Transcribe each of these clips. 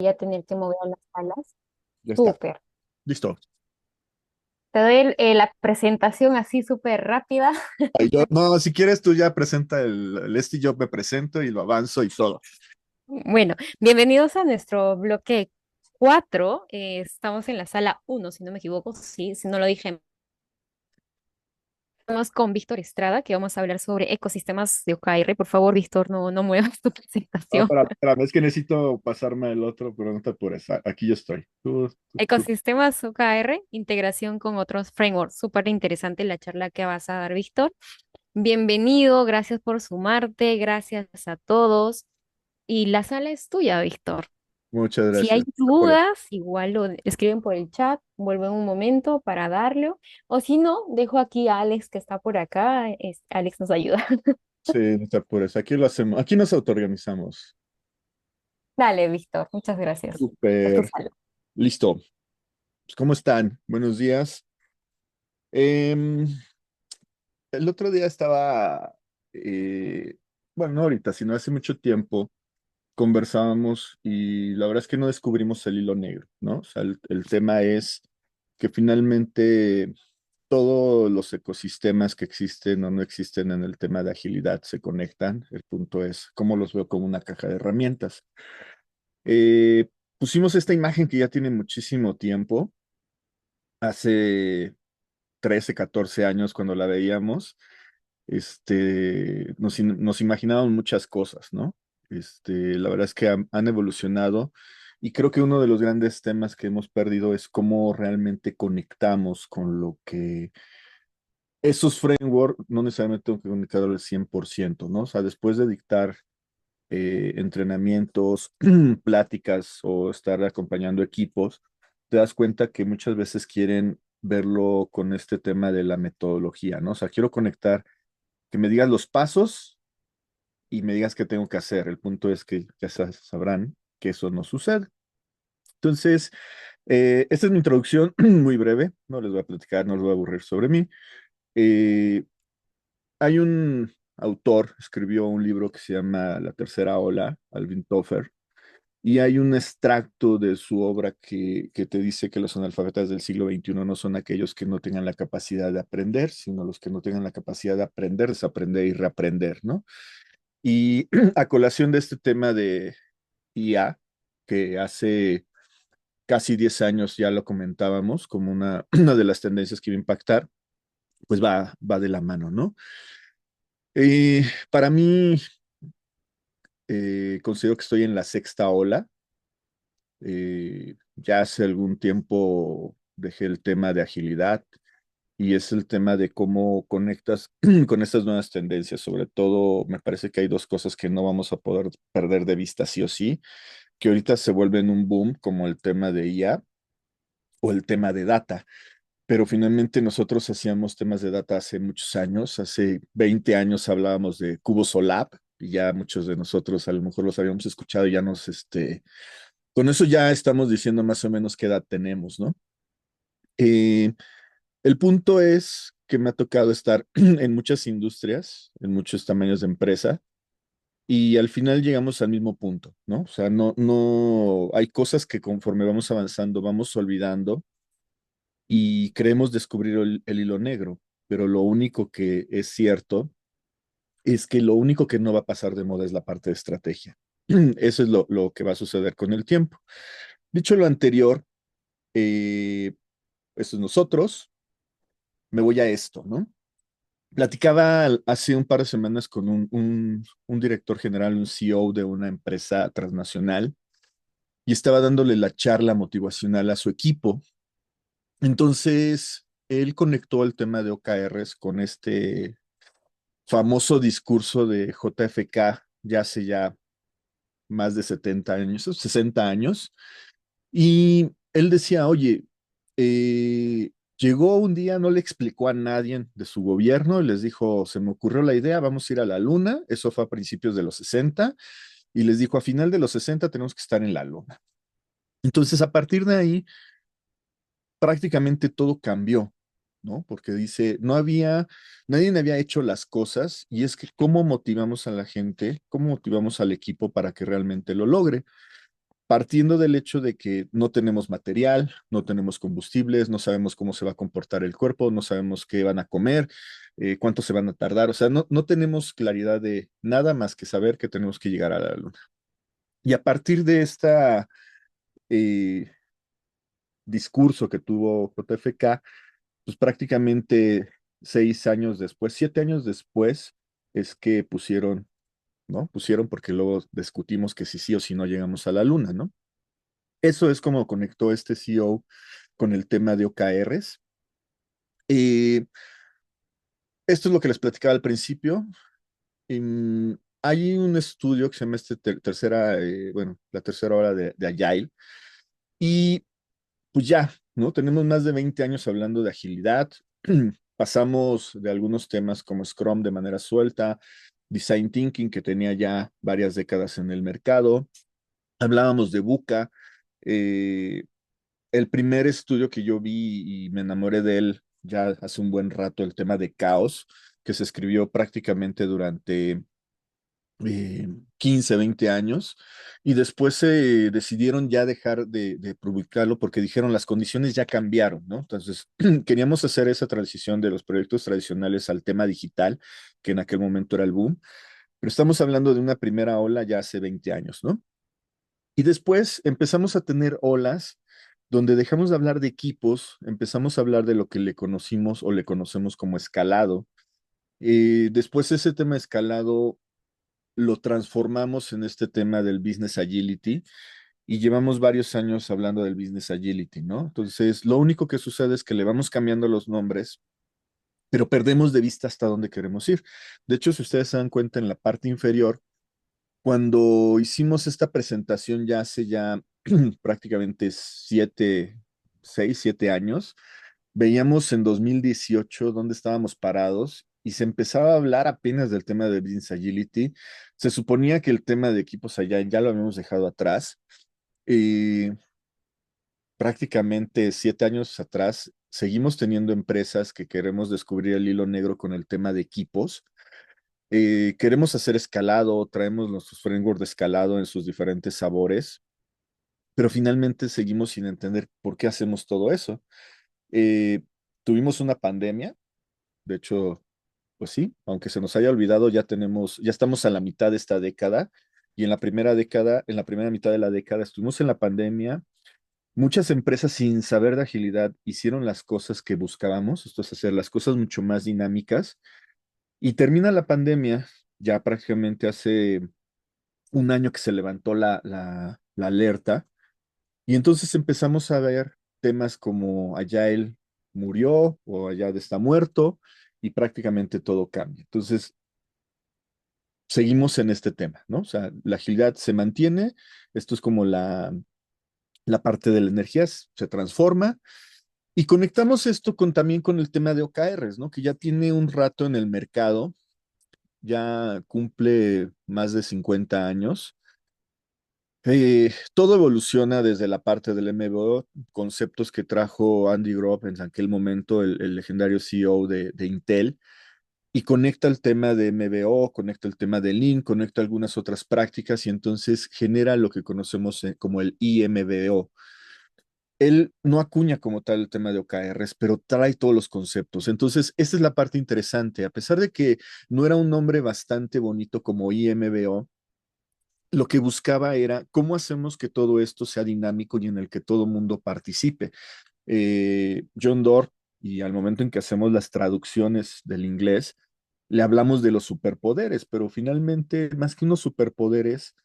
a tener que mover las alas. Ya está. Súper. Listo. Te doy la presentación así súper rápida. Ahí yo, no, si quieres tú ya presenta el este y yo me presento y lo avanzo y todo. Bueno, bienvenidos a nuestro bloque 4. Estamos en la sala uno, si no me equivoco. Sí, si no lo dije. Estamos con Víctor Estrada, que vamos a hablar sobre ecosistemas de OKR. Por favor, Víctor, no muevas tu No, presentación. es que necesito pasarme el otro, pero no te apures. Aquí yo estoy. Ecosistemas OKR, integración con otros frameworks. Súper interesante la charla que vas a dar, Víctor. Bienvenido, gracias por sumarte, gracias a todos. Y la sala es tuya, Víctor. Muchas Si hay gracias. dudas, igual lo escriben por el chat, vuelvo en un momento para darle. O si no, dejo aquí a Alex que está por acá. Alex nos ayuda. Sí, no te apures. Aquí lo hacemos. Aquí nos autoorganizamos. Dale, Víctor, muchas gracias. Es tu Súper. sala. Listo. Pues, ¿cómo están? Buenos días. Em, el otro día estaba, bueno, no ahorita, sino hace mucho tiempo, conversábamos y la verdad es que no descubrimos el hilo negro, ¿no? O sea, el tema es que finalmente todos los ecosistemas que existen o no existen en el tema de agilidad se conectan. El punto es cómo los veo como una caja de herramientas. Pusimos esta imagen que ya tiene muchísimo tiempo, hace 13, 14 años cuando la veíamos, nos imaginábamos muchas cosas, ¿no? La verdad es que han evolucionado y creo que uno de los grandes temas que hemos perdido es cómo realmente conectamos con lo que esos frameworks no necesariamente tengo que conectar al 100%, ¿no? O sea, después de dictar entrenamientos, pláticas o estar acompañando equipos, te das cuenta que muchas veces quieren verlo con este tema de la metodología, ¿no? O sea, quiero conectar, que me digas los pasos y me digas qué tengo que hacer. El punto es que ya sabrán que eso no sucede. Entonces, esta es mi introducción muy breve, no les voy a platicar, no les voy a aburrir sobre mí. Eh, Hay un autor, escribió un libro que se llama La Tercera Ola, Alvin Toffler, y hay un extracto de su obra que te dice que los analfabetas del siglo XXI no son aquellos que no tengan la capacidad de aprender, sino los que no tengan la capacidad de aprender, desaprender y reaprender, ¿no? Y a colación de este tema de IA, que hace casi 10 años ya lo comentábamos como una de las tendencias que iba a impactar, pues va de la mano, ¿no? Para mí, considero que estoy en la sexta ola. Ya hace algún tiempo dejé el tema de agilidad y es el tema de cómo conectas con estas nuevas tendencias. Sobre todo, me parece que hay dos cosas que no vamos a poder perder de vista sí o sí, que ahorita se vuelven un boom, como el tema de IA o el tema de data. Pero finalmente nosotros hacíamos temas de data hace muchos años, hace 20 años hablábamos de CuboSolab y ya muchos de nosotros a lo mejor los habíamos escuchado y ya con eso ya estamos diciendo más o menos qué edad tenemos, ¿no? Eh, el punto es que me ha tocado estar en muchas industrias, en muchos tamaños de empresa, y al final llegamos al mismo punto, ¿no? O sea, no, hay cosas que conforme vamos avanzando, vamos olvidando y creemos descubrir el hilo negro, pero lo único que es cierto es que lo único que no va a pasar de moda es la parte de estrategia. Eso es lo que va a suceder con el tiempo. Dicho lo anterior, eh, eso es nosotros, me voy a esto, ¿no? Platicaba hace un par de semanas con un director general, un CEO de una empresa transnacional, y estaba dándole la charla motivacional a su equipo. Entonces, él conectó el tema de OKRs con este famoso discurso de JFK, ya hace ya más de 70 años, 60 años, y él decía, oye, llegó un día, no le explicó a nadie de su gobierno, y les dijo, se me ocurrió la idea, vamos a ir a la luna, eso fue a principios de los 60, y les dijo, a final de los 60 tenemos que estar en la luna. Entonces, a partir de ahí, prácticamente todo cambió, ¿no? Porque dice, nadie había hecho las cosas, y es que cómo motivamos a la gente, cómo motivamos al equipo para que realmente lo logre. partiendo del hecho de que no tenemos material, no tenemos combustibles, no sabemos cómo se va a comportar el cuerpo, no sabemos qué van a comer, cuánto se van a tardar, o sea, no tenemos claridad de nada más que saber que tenemos que llegar a la luna. Y a partir de esta eh, discurso que tuvo JFK, pues prácticamente 6 años después, 7 años después, es que pusieron, ¿no? Pusieron porque luego discutimos que si sí o si no llegamos a la luna, ¿no? Eso es como conectó este CEO con el tema de OKRs. Eh, Esto es lo que les platicaba al principio. Hay un estudio que se llama bueno, la tercera hora de Agile. Y pues ya, ¿no? Tenemos más de 20 años hablando de agilidad. Pasamos de algunos temas como Scrum de manera suelta, Design Thinking, que tenía ya varias décadas en el mercado. Hablábamos de VUCA. eh, el primer estudio que yo vi y me enamoré de él ya hace un buen rato, el tema de caos, que se escribió prácticamente durante 15, 20 años, y después se decidieron ya dejar de publicarlo porque dijeron las condiciones ya cambiaron, ¿no? Entonces, queríamos hacer esa transición de los proyectos tradicionales al tema digital, que en aquel momento era el boom, pero estamos hablando de una primera ola ya hace 20 años, ¿no? Y después empezamos a tener olas donde dejamos de hablar de equipos, empezamos a hablar de lo que le conocimos o le conocemos como escalado. Después ese tema escalado lo transformamos en este tema del business agility y llevamos varios años hablando del business agility, ¿no? Entonces, lo único que sucede es que le vamos cambiando los nombres, pero perdemos de vista hasta dónde queremos ir. De hecho, si ustedes se dan cuenta en la parte inferior, cuando hicimos esta presentación ya hace ya prácticamente 6, 7 años, veíamos en 2018 dónde estábamos parados y se empezaba a hablar apenas del tema de Business Agility. Se suponía que el tema de equipos allá ya lo habíamos dejado atrás. Y prácticamente 7 años atrás seguimos teniendo empresas que queremos descubrir el hilo negro con el tema de equipos. Queremos hacer escalado, traemos nuestros frameworks de escalado en sus diferentes sabores, pero finalmente seguimos sin entender por qué hacemos todo eso. Eh, Tuvimos una pandemia, de hecho, pues sí, aunque se nos haya olvidado, ya estamos a la mitad de esta década y en la primera década, en la primera mitad de la década estuvimos en la pandemia. Muchas empresas sin saber de agilidad hicieron las cosas que buscábamos, esto es hacer las cosas mucho más dinámicas y termina la pandemia, ya prácticamente hace un año que se levantó la alerta y entonces empezamos a ver temas como Agile murió o Agile está muerto y prácticamente todo cambia. Entonces, seguimos en este tema, ¿no? O sea, la agilidad se mantiene, esto es como la parte de la energía, se transforma y conectamos esto también con el tema de OKRs, ¿no? Que ya tiene un rato en el mercado, ya cumple más de 50 años. Todo evoluciona desde la parte del MBO, conceptos que trajo Andy Grove en aquel momento, el legendario CEO de Intel, y conecta el tema de MBO, conecta el tema de Lean, conecta algunas otras prácticas y entonces genera lo que conocemos como el IMBO. Él no acuña como tal el tema de OKRs, pero trae todos los conceptos. Entonces, esta es la parte interesante. A pesar de que no era un nombre bastante bonito como IMBO, lo que buscaba era cómo hacemos que todo esto sea dinámico y en el que todo mundo participe. John Doerr, y al momento en que hacemos las traducciones del inglés, le hablamos de los superpoderes, pero finalmente, más que unos superpoderes,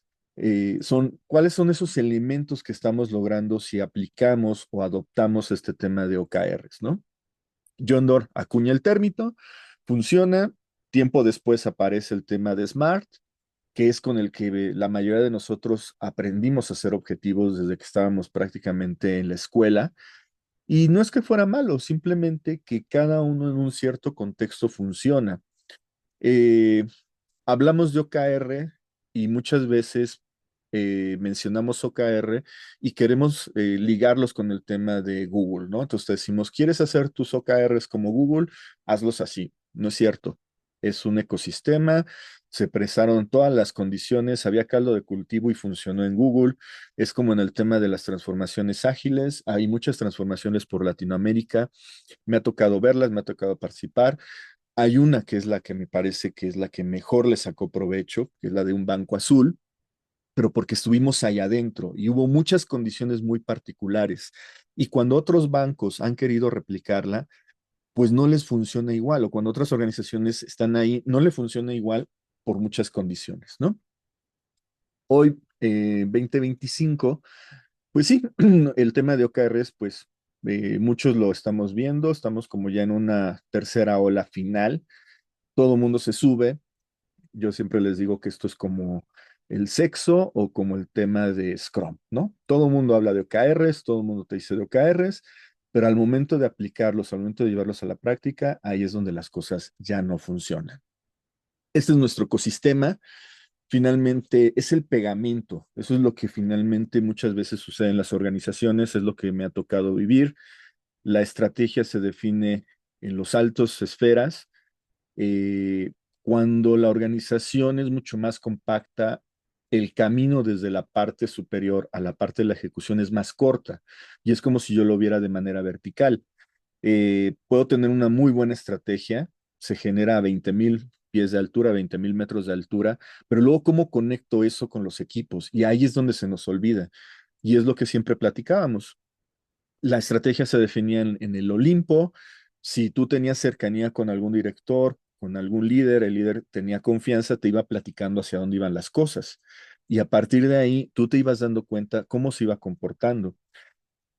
¿cuáles son esos elementos que estamos logrando si aplicamos o adoptamos este tema de OKRs, ¿no? John Doerr acuña el término, funciona, tiempo después aparece el tema de SMART, que es con el que la mayoría de nosotros aprendimos a hacer objetivos desde que estábamos prácticamente en la escuela. Y no es que fuera malo, simplemente que cada uno en un cierto contexto funciona. Eh, Hablamos de OKR y muchas veces mencionamos OKR y queremos ligarlos con el tema de Google, ¿no? Entonces decimos, ¿quieres hacer tus OKRs como Google? Hazlos así. No es cierto. es un ecosistema, se presaron todas las condiciones, había caldo de cultivo y funcionó en Google. Es como en el tema de las transformaciones ágiles, hay muchas transformaciones por Latinoamérica, me ha tocado verlas, me ha tocado participar. Hay una que es la que me parece que es la que mejor le sacó provecho, que es la de un banco azul, pero porque estuvimos ahí adentro y hubo muchas condiciones muy particulares. Y cuando otros bancos han querido replicarla, pues no les funciona igual, o cuando otras organizaciones están ahí, no le funciona igual por muchas condiciones, ¿no? Hoy, 2025, pues sí, el tema de OKRs, pues muchos lo estamos viendo, estamos como ya en una tercera ola final, todo el mundo se sube. Yo siempre les digo que esto es como el sexo o como el tema de Scrum, ¿no? Todo el mundo habla de OKRs, todo el mundo te dice de OKRs, pero al momento de aplicarlos, al momento de llevarlos a la práctica, ahí es donde las cosas ya no funcionan. Este es nuestro ecosistema. Finalmente, es el pegamento. Eso es lo que finalmente muchas veces sucede en las organizaciones, es lo que me ha tocado vivir. La estrategia se define en los altos esferas, eh, cuando la organización es mucho más compacta, el camino desde la parte superior a la parte de la ejecución es más corta y es como si yo lo viera de manera vertical. Puedo tener una muy buena estrategia, se genera a 20,000 pies de altura, 20,000 metros de altura, pero luego cómo conecto eso con los equipos y ahí es donde se nos olvida y es lo que siempre platicábamos. La estrategia se definía en el Olimpo. Si tú tenías cercanía con algún director, con algún líder, el líder tenía confianza, te iba platicando hacia dónde iban las cosas. Y a partir de ahí, tú te ibas dando cuenta cómo se iba comportando.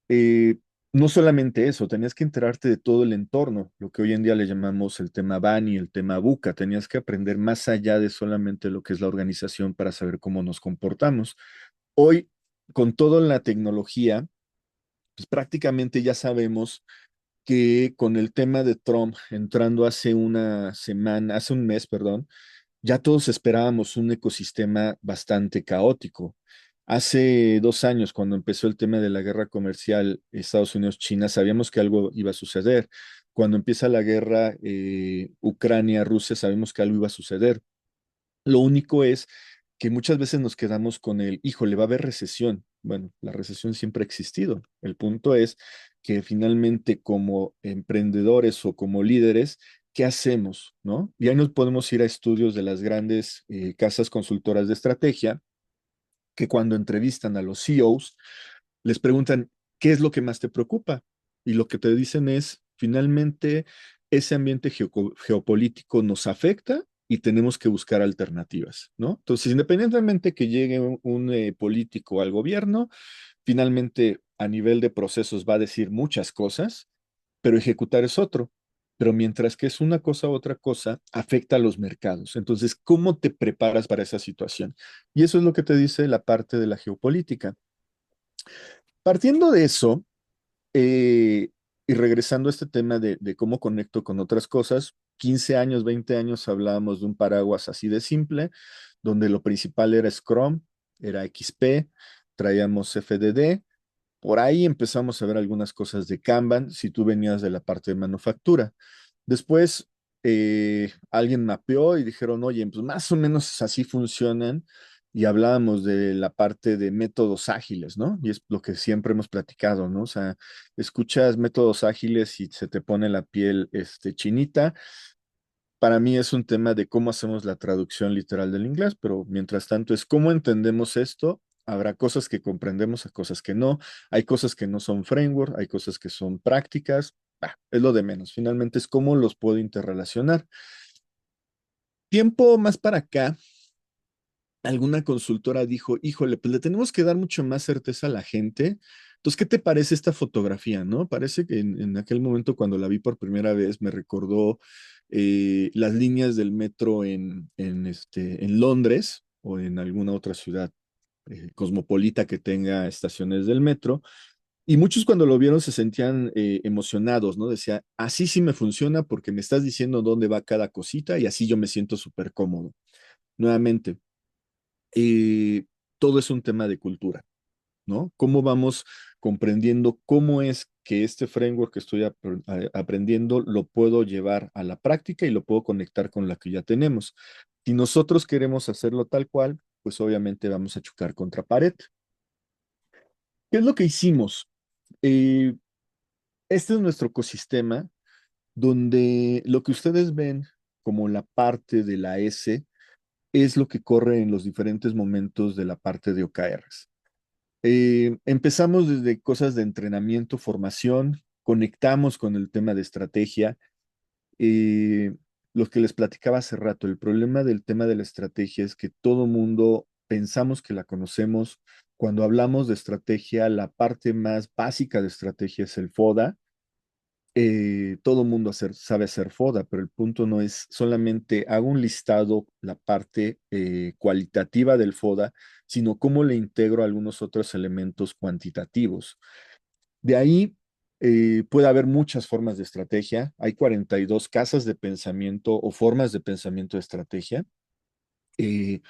Eh, no solamente eso, tenías que enterarte de todo el entorno, lo que hoy en día le llamamos el tema Bani, el tema Buca. Tenías que aprender más allá de solamente lo que es la organización para saber cómo nos comportamos. Hoy, con toda la tecnología, pues prácticamente ya sabemos que con el tema de Trump entrando hace una semana, hace un mes, perdón, ya todos esperábamos un ecosistema bastante caótico. Hace 2 años, cuando empezó el tema de la guerra comercial Estados Unidos-China, sabíamos que algo iba a suceder. Cuando empieza la guerra Ucrania-Rusia, sabemos que algo iba a suceder. Lo único es que muchas veces nos quedamos con el, híjole, va a haber recesión. Bueno, la recesión siempre ha existido. El punto es que finalmente como emprendedores o como líderes, ¿qué hacemos? ¿No? Y ahí nos podemos ir a estudios de las grandes casas consultoras de estrategia que cuando entrevistan a los CEOs, les preguntan, ¿qué es lo que más te preocupa? Y lo que te dicen es, finalmente, ese ambiente geopolítico nos afecta y tenemos que buscar alternativas, ¿no? Entonces, independientemente que llegue un político al gobierno, finalmente a nivel de procesos va a decir muchas cosas, pero ejecutar es otro. Pero mientras que es una cosa u otra cosa, afecta a los mercados. Entonces, ¿cómo te preparas para esa situación? Y eso es lo que te dice la parte de la geopolítica. Partiendo de eso, eh, y regresando a este tema de cómo conecto con otras cosas, 15 años, 20 años hablábamos de un paraguas así de simple, donde lo principal era Scrum, era XP, traíamos FDD, por ahí empezamos a ver algunas cosas de Kanban, si tú venías de la parte de manufactura. Después alguien mapeó y dijeron, oye, pues más o menos así funcionan. Y hablábamos de la parte de métodos ágiles, ¿no? Y es lo que siempre hemos platicado, ¿no? O sea, escuchas métodos ágiles y se te pone la piel chinita. Para mí es un tema de cómo hacemos la traducción literal del inglés, pero mientras tanto es cómo entendemos esto. Habrá cosas que comprendemos, hay cosas que no, hay cosas que no son framework, hay cosas que son prácticas, es lo de menos. Finalmente es cómo los puedo interrelacionar. Tiempo más para acá, alguna consultora dijo, híjole, pues le tenemos que dar mucho más certeza a la gente. Entonces, ¿qué te parece esta fotografía, no? Parece que en aquel momento cuando la vi por primera vez me recordó las líneas del metro en Londres o en alguna otra ciudad cosmopolita que tenga estaciones del metro. Y muchos cuando lo vieron se sentían emocionados, ¿no? Decía, así sí me funciona porque me estás diciendo dónde va cada cosita y así yo me siento súper cómodo. Nuevamente, todo es un tema de cultura, ¿no? ¿Cómo vamos comprendiendo cómo es que este framework que estoy aprendiendo lo puedo llevar a la práctica y lo puedo conectar con la que ya tenemos. Si nosotros queremos hacerlo tal cual, pues obviamente vamos a chocar contra pared. ¿Qué es lo que hicimos? Eh, este es nuestro ecosistema donde lo que ustedes ven como la parte de la S es lo que corre en los diferentes momentos de la parte de OKRs. Empezamos desde cosas de entrenamiento, formación, conectamos con el tema de estrategia. Eh, lo que les platicaba hace rato, el problema del tema de la estrategia es que todo mundo pensamos que la conocemos. Cuando hablamos de estrategia, la parte más básica de estrategia es el FODA. Todo mundo sabe hacer FODA, pero el punto no es solamente hago un listado, la parte cualitativa del FODA, sino cómo le integro algunos otros elementos cuantitativos. De ahí puede haber muchas formas de estrategia. Hay 42 casas de pensamiento o formas de pensamiento de estrategia. Eh,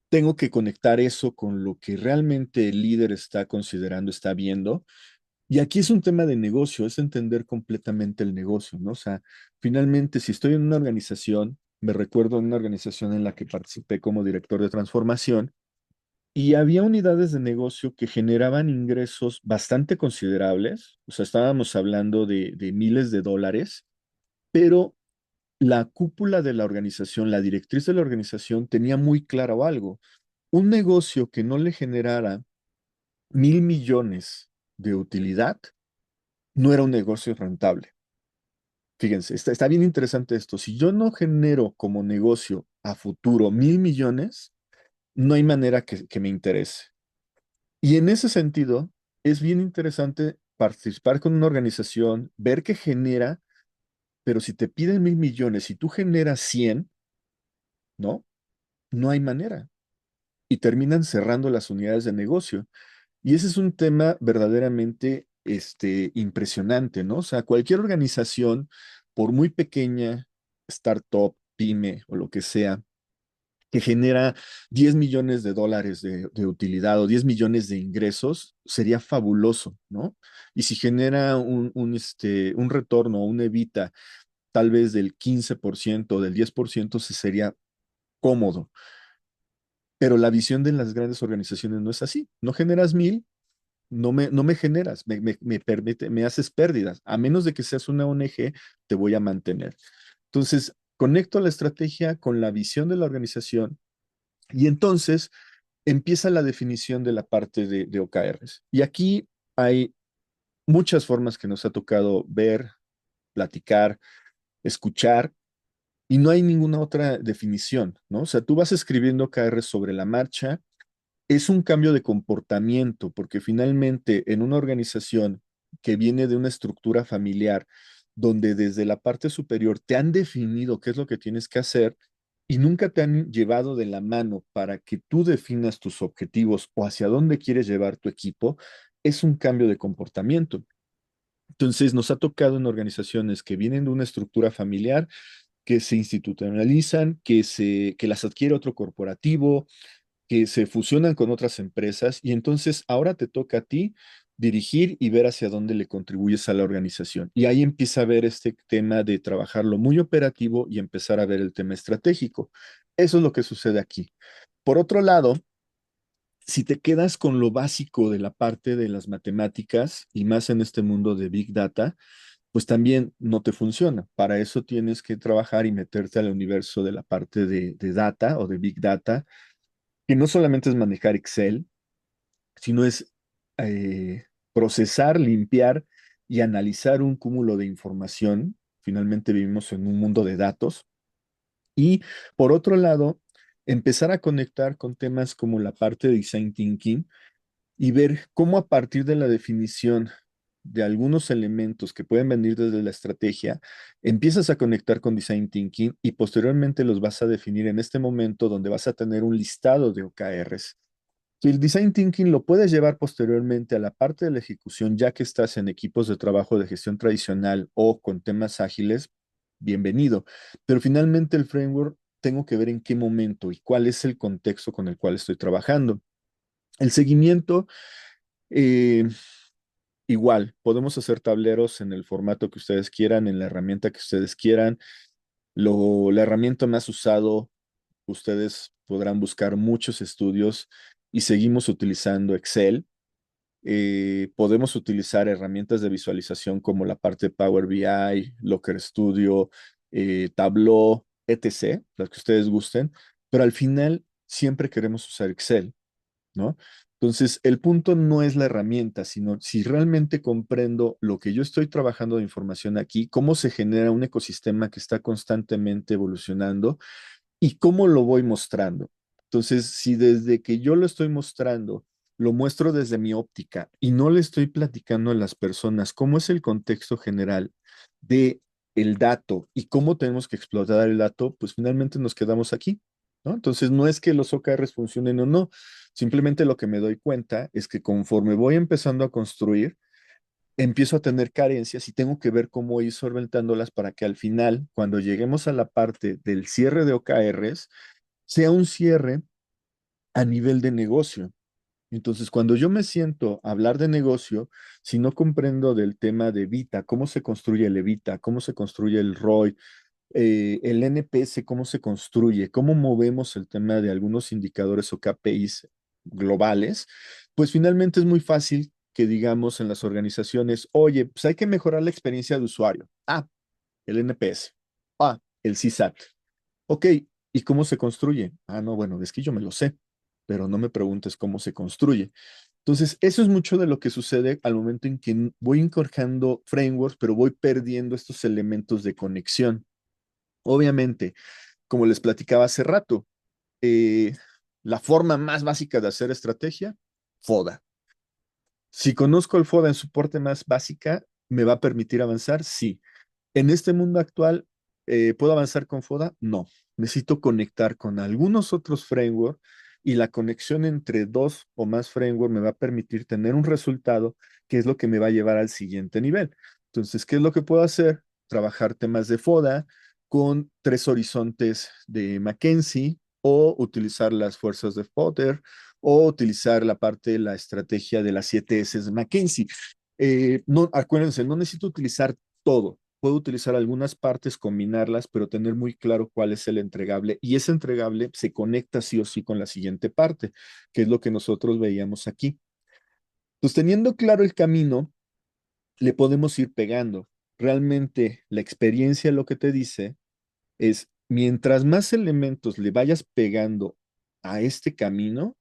Tengo que conectar eso con lo que realmente el líder está considerando, está viendo. Y aquí es un tema de negocio, es entender completamente el negocio, ¿no? O sea, finalmente, si estoy en una organización, me recuerdo en una organización en la que participé como director de transformación, y había unidades de negocio que generaban ingresos bastante considerables, o sea, estábamos hablando de miles de dólares, pero la cúpula de la organización, la directriz de la organización tenía muy claro algo. Un negocio que no le generara 1.000 millones de utilidad no era un negocio rentable. Fíjense, está bien interesante esto. Si yo no genero como negocio a futuro 1.000 millones, no hay manera que me interese. Y en ese sentido, es bien interesante participar con una organización, ver qué genera, pero si te piden 1.000 millones y tú generas 100, ¿no? No hay manera. Y terminan cerrando las unidades de negocio. Y ese es un tema verdaderamente impresionante, ¿no? O sea, cualquier organización, por muy pequeña, startup, pyme o lo que sea, que genera 10 millones de dólares de utilidad o 10 millones de ingresos, sería fabuloso, ¿no? Y si genera un retorno o un evita tal vez del 15% o del 10%, se sería cómodo. Pero la visión de las grandes organizaciones no es así. No generas 1.000, no me generas, me haces pérdidas. A menos de que seas una ONG, te voy a mantener. Entonces, conecto la estrategia con la visión de la organización y entonces empieza la definición de la parte de OKRs. Y aquí hay muchas formas que nos ha tocado ver, platicar, escuchar, y no hay ninguna otra definición, ¿no? O sea, tú vas escribiendo OKRs sobre la marcha, es un cambio de comportamiento, porque finalmente en una organización que viene de una estructura familiar, donde desde la parte superior te han definido qué es lo que tienes que hacer y nunca te han llevado de la mano para que tú definas tus objetivos o hacia dónde quieres llevar tu equipo, es un cambio de comportamiento. Entonces, nos ha tocado en organizaciones que vienen de una estructura familiar, que se institucionalizan, que las adquiere otro corporativo, que se fusionan con otras empresas y entonces ahora te toca a ti dirigir y ver hacia dónde le contribuyes a la organización. Y ahí empieza a ver este tema de trabajarlo muy operativo y empezar a ver el tema estratégico. Eso es lo que sucede aquí. Por otro lado, si te quedas con lo básico de la parte de las matemáticas y más en este mundo de Big Data, pues también no te funciona. Para eso tienes que trabajar y meterte al universo de la parte de data o de Big Data, que no solamente es manejar Excel, sino es procesar, limpiar y analizar un cúmulo de información. Finalmente vivimos en un mundo de datos. Y por otro lado, empezar a conectar con temas como la parte de design thinking y ver cómo a partir de la definición de algunos elementos que pueden venir desde la estrategia, empiezas a conectar con design thinking y posteriormente los vas a definir en este momento donde vas a tener un listado de OKRs. Si el design thinking lo puedes llevar posteriormente a la parte de la ejecución, ya que estás en equipos de trabajo de gestión tradicional o con temas ágiles, bienvenido. Pero finalmente el framework tengo que ver en qué momento y cuál es el contexto con el cual estoy trabajando. El seguimiento, eh, igual, podemos hacer tableros en el formato que ustedes quieran, en la herramienta que ustedes quieran. La herramienta más usado, ustedes podrán buscar muchos estudios y seguimos utilizando Excel. Podemos utilizar herramientas de visualización como la parte de Power BI, Locker Studio, Tableau, etc., las que ustedes gusten, pero al final siempre queremos usar Excel, ¿no? Entonces, el punto no es la herramienta, sino si realmente comprendo lo que yo estoy trabajando de información aquí, cómo se genera un ecosistema que está constantemente evolucionando y cómo lo voy mostrando. Entonces, si desde que yo lo estoy mostrando, lo muestro desde mi óptica y no le estoy platicando a las personas cómo es el contexto general de el dato y cómo tenemos que explotar el dato, pues finalmente nos quedamos aquí, ¿no? Entonces, no es que los OKRs funcionen o no, simplemente lo que me doy cuenta es que conforme voy empezando a construir, empiezo a tener carencias y tengo que ver cómo ir solventándolas para que al final, cuando lleguemos a la parte del cierre de OKRs, sea un cierre a nivel de negocio. Entonces, cuando yo me siento a hablar de negocio, si no comprendo del tema de Vita, cómo se construye el Evita, cómo se construye el ROI, el NPS, cómo se construye, cómo movemos el tema de algunos indicadores o KPIs globales, pues finalmente es muy fácil que digamos en las organizaciones, oye, pues hay que mejorar la experiencia de usuario. Ah, el NPS. Ah, el CSAT. Ok, ¿y cómo se construye? Ah, no, bueno, es que yo me lo sé, pero no me preguntes cómo se construye. Entonces, eso es mucho de lo que sucede al momento en que voy incorporando frameworks, pero voy perdiendo estos elementos de conexión. Obviamente, como les platicaba hace rato, eh, la forma más básica de hacer estrategia, FODA. Si conozco el FODA en su parte más básica, ¿me va a permitir avanzar? Sí. En este mundo actual, ¿puedo avanzar con FODA? No. Necesito conectar con algunos otros frameworks y la conexión entre dos o más frameworks me va a permitir tener un resultado que es lo que me va a llevar al siguiente nivel. Entonces, ¿qué es lo que puedo hacer? Trabajar temas de FODA con tres horizontes de McKinsey o utilizar las fuerzas de Potter o utilizar la parte de la estrategia de las 7 S de McKinsey. No, acuérdense, no necesito utilizar todo. Puedo utilizar algunas partes, combinarlas, pero tener muy claro cuál es el entregable. Y ese entregable se conecta sí o sí con la siguiente parte, que es lo que nosotros veíamos aquí. Entonces, teniendo claro el camino, le podemos ir pegando. Realmente la experiencia lo que te dice es, mientras más elementos le vayas pegando a este camino,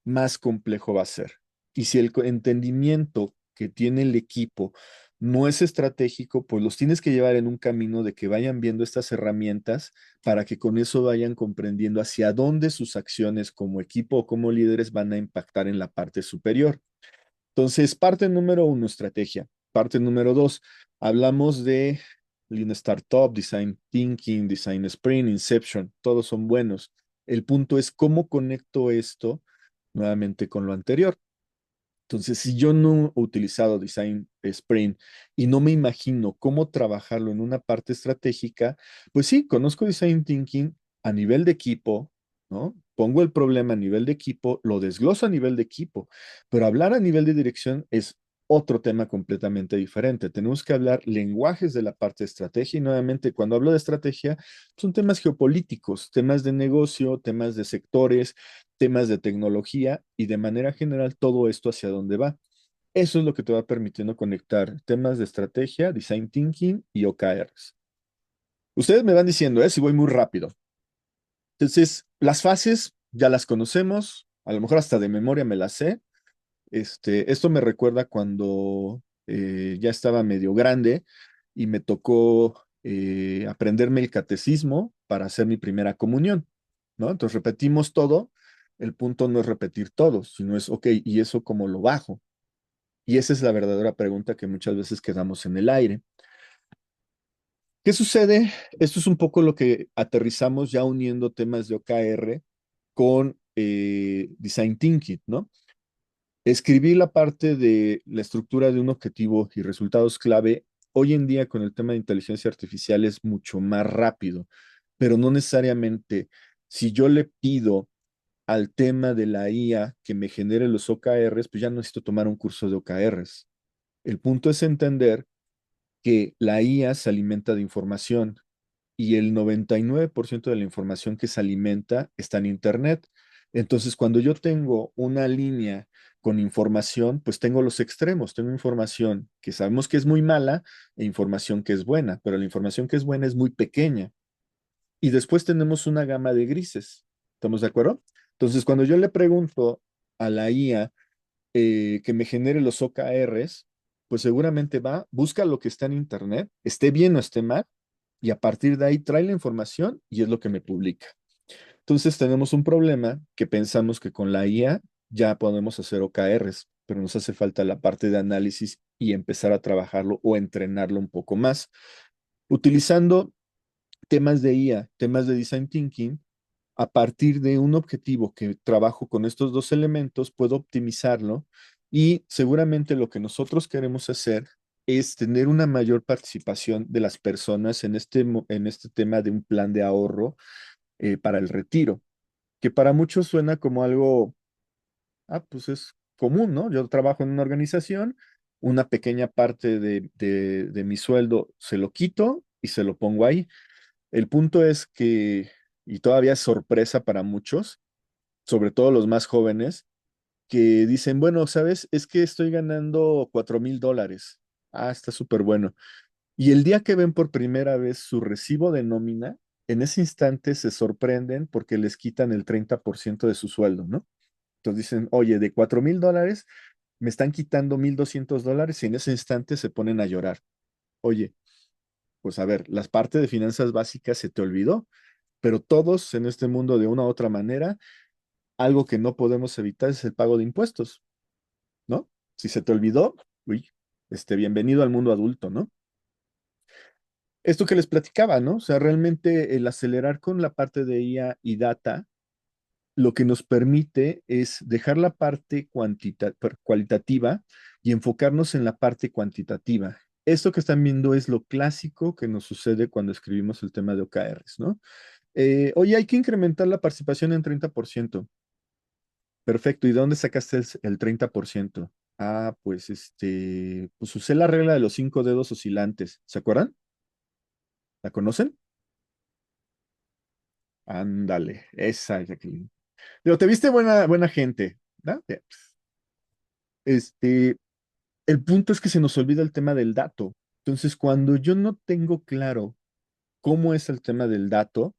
más complejo va a ser. Y si el entendimiento que tiene el equipo no es estratégico, pues los tienes que llevar en un camino de que vayan viendo estas herramientas para que con eso vayan comprendiendo hacia dónde sus acciones como equipo o como líderes van a impactar en la parte superior. Entonces, parte número uno, estrategia. Parte número dos, hablamos de Lean Startup, Design Thinking, Design Sprint, Inception, todos son buenos. El punto es cómo conecto esto nuevamente con lo anterior. Entonces, si yo no he utilizado Design Sprint y no me imagino cómo trabajarlo en una parte estratégica, pues sí, conozco Design Thinking a nivel de equipo, ¿no? Pongo el problema a nivel de equipo, lo desgloso a nivel de equipo, pero hablar a nivel de dirección es otro tema completamente diferente. Tenemos que hablar lenguajes de la parte de estrategia y nuevamente cuando hablo de estrategia son temas geopolíticos, temas de negocio, temas de sectores, temas de tecnología y de manera general todo esto hacia dónde va. Eso es lo que te va permitiendo conectar temas de estrategia, design thinking y OKRs. Ustedes me van diciendo, si voy muy rápido. Entonces, las fases ya las conocemos, a lo mejor hasta de memoria me las sé. Esto me recuerda cuando ya estaba medio grande y me tocó aprenderme el catecismo para hacer mi primera comunión, ¿no? Entonces repetimos todo. El punto no es repetir todo, sino es, ok, ¿y eso cómo lo bajo? Y esa es la verdadera pregunta que muchas veces quedamos en el aire. ¿Qué sucede? Esto es un poco lo que aterrizamos ya uniendo temas de OKR con Design Thinking, ¿no? Escribí la parte de la estructura de un objetivo y resultados clave. Hoy en día con el tema de inteligencia artificial es mucho más rápido, pero no necesariamente si yo le pido al tema de la IA que me genere los OKRs, pues ya no necesito tomar un curso de OKRs. El punto es entender que la IA se alimenta de información y el 99% de la información que se alimenta está en Internet. Entonces, cuando yo tengo una línea con información, pues tengo los extremos, tengo información que sabemos que es muy mala e información que es buena, pero la información que es buena es muy pequeña. Y después tenemos una gama de grises. ¿Estamos de acuerdo? Entonces, cuando yo le pregunto a la IA que me genere los OKRs, pues seguramente va, busca lo que está en Internet, esté bien o esté mal, y a partir de ahí trae la información y es lo que me publica. Entonces tenemos un problema que pensamos que con la IA ya podemos hacer OKRs, pero nos hace falta la parte de análisis y empezar a trabajarlo o entrenarlo un poco más. Utilizando temas de IA, temas de design thinking, a partir de un objetivo que trabajo con estos dos elementos, puedo optimizarlo y seguramente lo que nosotros queremos hacer es tener una mayor participación de las personas en este tema de un plan de ahorro para el retiro, que para muchos suena como algo, pues es común, ¿no? Yo trabajo en una organización, una pequeña parte de mi sueldo se lo quito y se lo pongo ahí. El punto es que, y todavía es sorpresa para muchos, sobre todo los más jóvenes, que dicen, bueno, ¿sabes? Es que estoy ganando $4,000. Ah, está súper bueno. Y el día que ven por primera vez su recibo de nómina, en ese instante se sorprenden porque les quitan el 30% de su sueldo, ¿no? Entonces dicen, oye, de $4,000 me están quitando $1,200 y en ese instante se ponen a llorar. Oye, pues a ver, las partes de finanzas básicas se te olvidó, pero todos en este mundo de una u otra manera, algo que no podemos evitar es el pago de impuestos, ¿no? Si se te olvidó, uy, bienvenido al mundo adulto, ¿no? Esto que les platicaba, ¿no? O sea, realmente el acelerar con la parte de IA y data, lo que nos permite es dejar la parte cualitativa y enfocarnos en la parte cuantitativa. Esto que están viendo es lo clásico que nos sucede cuando escribimos el tema de OKRs, ¿no? Oye, hay que incrementar la participación en 30%. Perfecto. ¿Y de dónde sacaste el 30%? Ah, pues pues usé la regla de los 5 dedos oscilantes. ¿Se acuerdan? ¿La conocen? Ándale, esa, Jacqueline. Pero te viste buena gente, ¿no? Este, el punto es que se nos olvida el tema del dato. Entonces, cuando yo no tengo claro cómo es el tema del dato,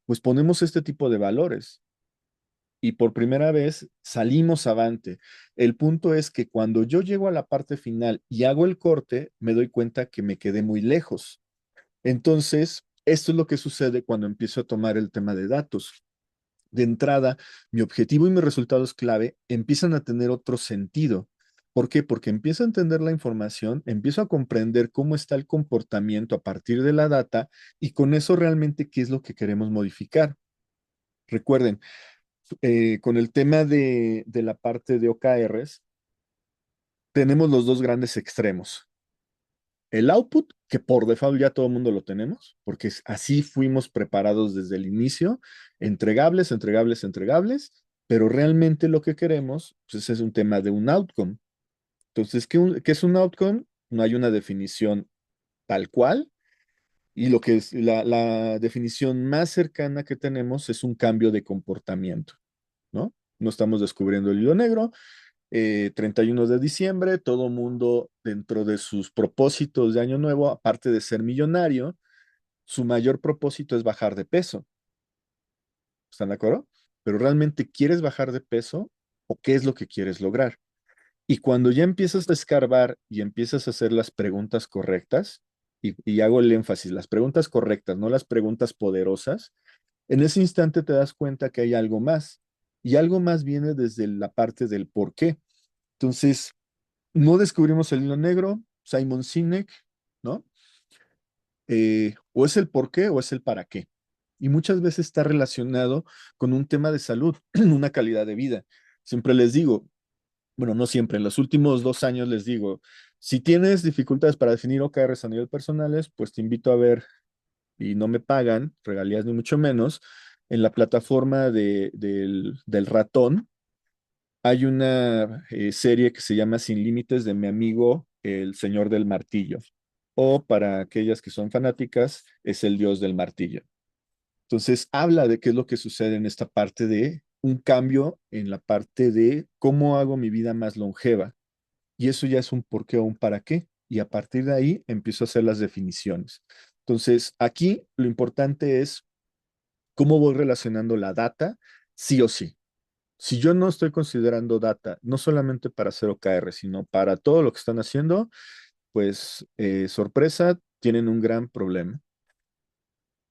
pues ponemos este tipo de valores y por primera vez salimos avante. El punto es que cuando yo llego a la parte final y hago el corte, me doy cuenta que me quedé muy lejos. Entonces, esto es lo que sucede cuando empiezo a tomar el tema de datos. De entrada, mi objetivo y mis resultados clave empiezan a tener otro sentido. ¿Por qué? Porque empiezo a entender la información, empiezo a comprender cómo está el comportamiento a partir de la data y con eso realmente qué es lo que queremos modificar. Recuerden, con el tema de la parte de OKRs, tenemos los dos grandes extremos. El output, que por default ya todo el mundo lo tenemos, porque así fuimos preparados desde el inicio, entregables, entregables, entregables, pero realmente lo que queremos pues, es un tema de un outcome. Entonces, ¿qué es un outcome? No hay una definición tal cual, y lo que es la definición más cercana que tenemos es un cambio de comportamiento, ¿no? No estamos descubriendo el hilo negro, 31 de diciembre, todo mundo dentro de sus propósitos de año nuevo, aparte de ser millonario, su mayor propósito es bajar de peso. ¿Están de acuerdo? Pero realmente quieres bajar de peso o qué es lo que quieres lograr. Y cuando ya empiezas a escarbar y empiezas a hacer las preguntas correctas, y hago el énfasis, las preguntas correctas, no las preguntas poderosas, en ese instante te das cuenta que hay algo más. Y algo más viene desde la parte del por qué. Entonces, no descubrimos el hilo negro, Simon Sinek, ¿no? O es el por qué o es el para qué. Y muchas veces está relacionado con un tema de salud, una calidad de vida. Siempre les digo, bueno, no siempre, en los últimos 2 años les digo, si tienes dificultades para definir OKRs a nivel personales, pues te invito a ver, y no me pagan regalías ni mucho menos, en la plataforma del ratón hay una serie que se llama Sin Límites de mi amigo el señor del martillo, o para aquellas que son fanáticas, es el dios del martillo. Entonces, habla de qué es lo que sucede en esta parte de un cambio en la parte de cómo hago mi vida más longeva. Y eso ya es un por qué o un para qué. Y a partir de ahí empiezo a hacer las definiciones. Entonces, aquí lo importante es cómo voy relacionando la data, sí o sí. Si yo no estoy considerando data, no solamente para hacer OKR, sino para todo lo que están haciendo, pues sorpresa, tienen un gran problema.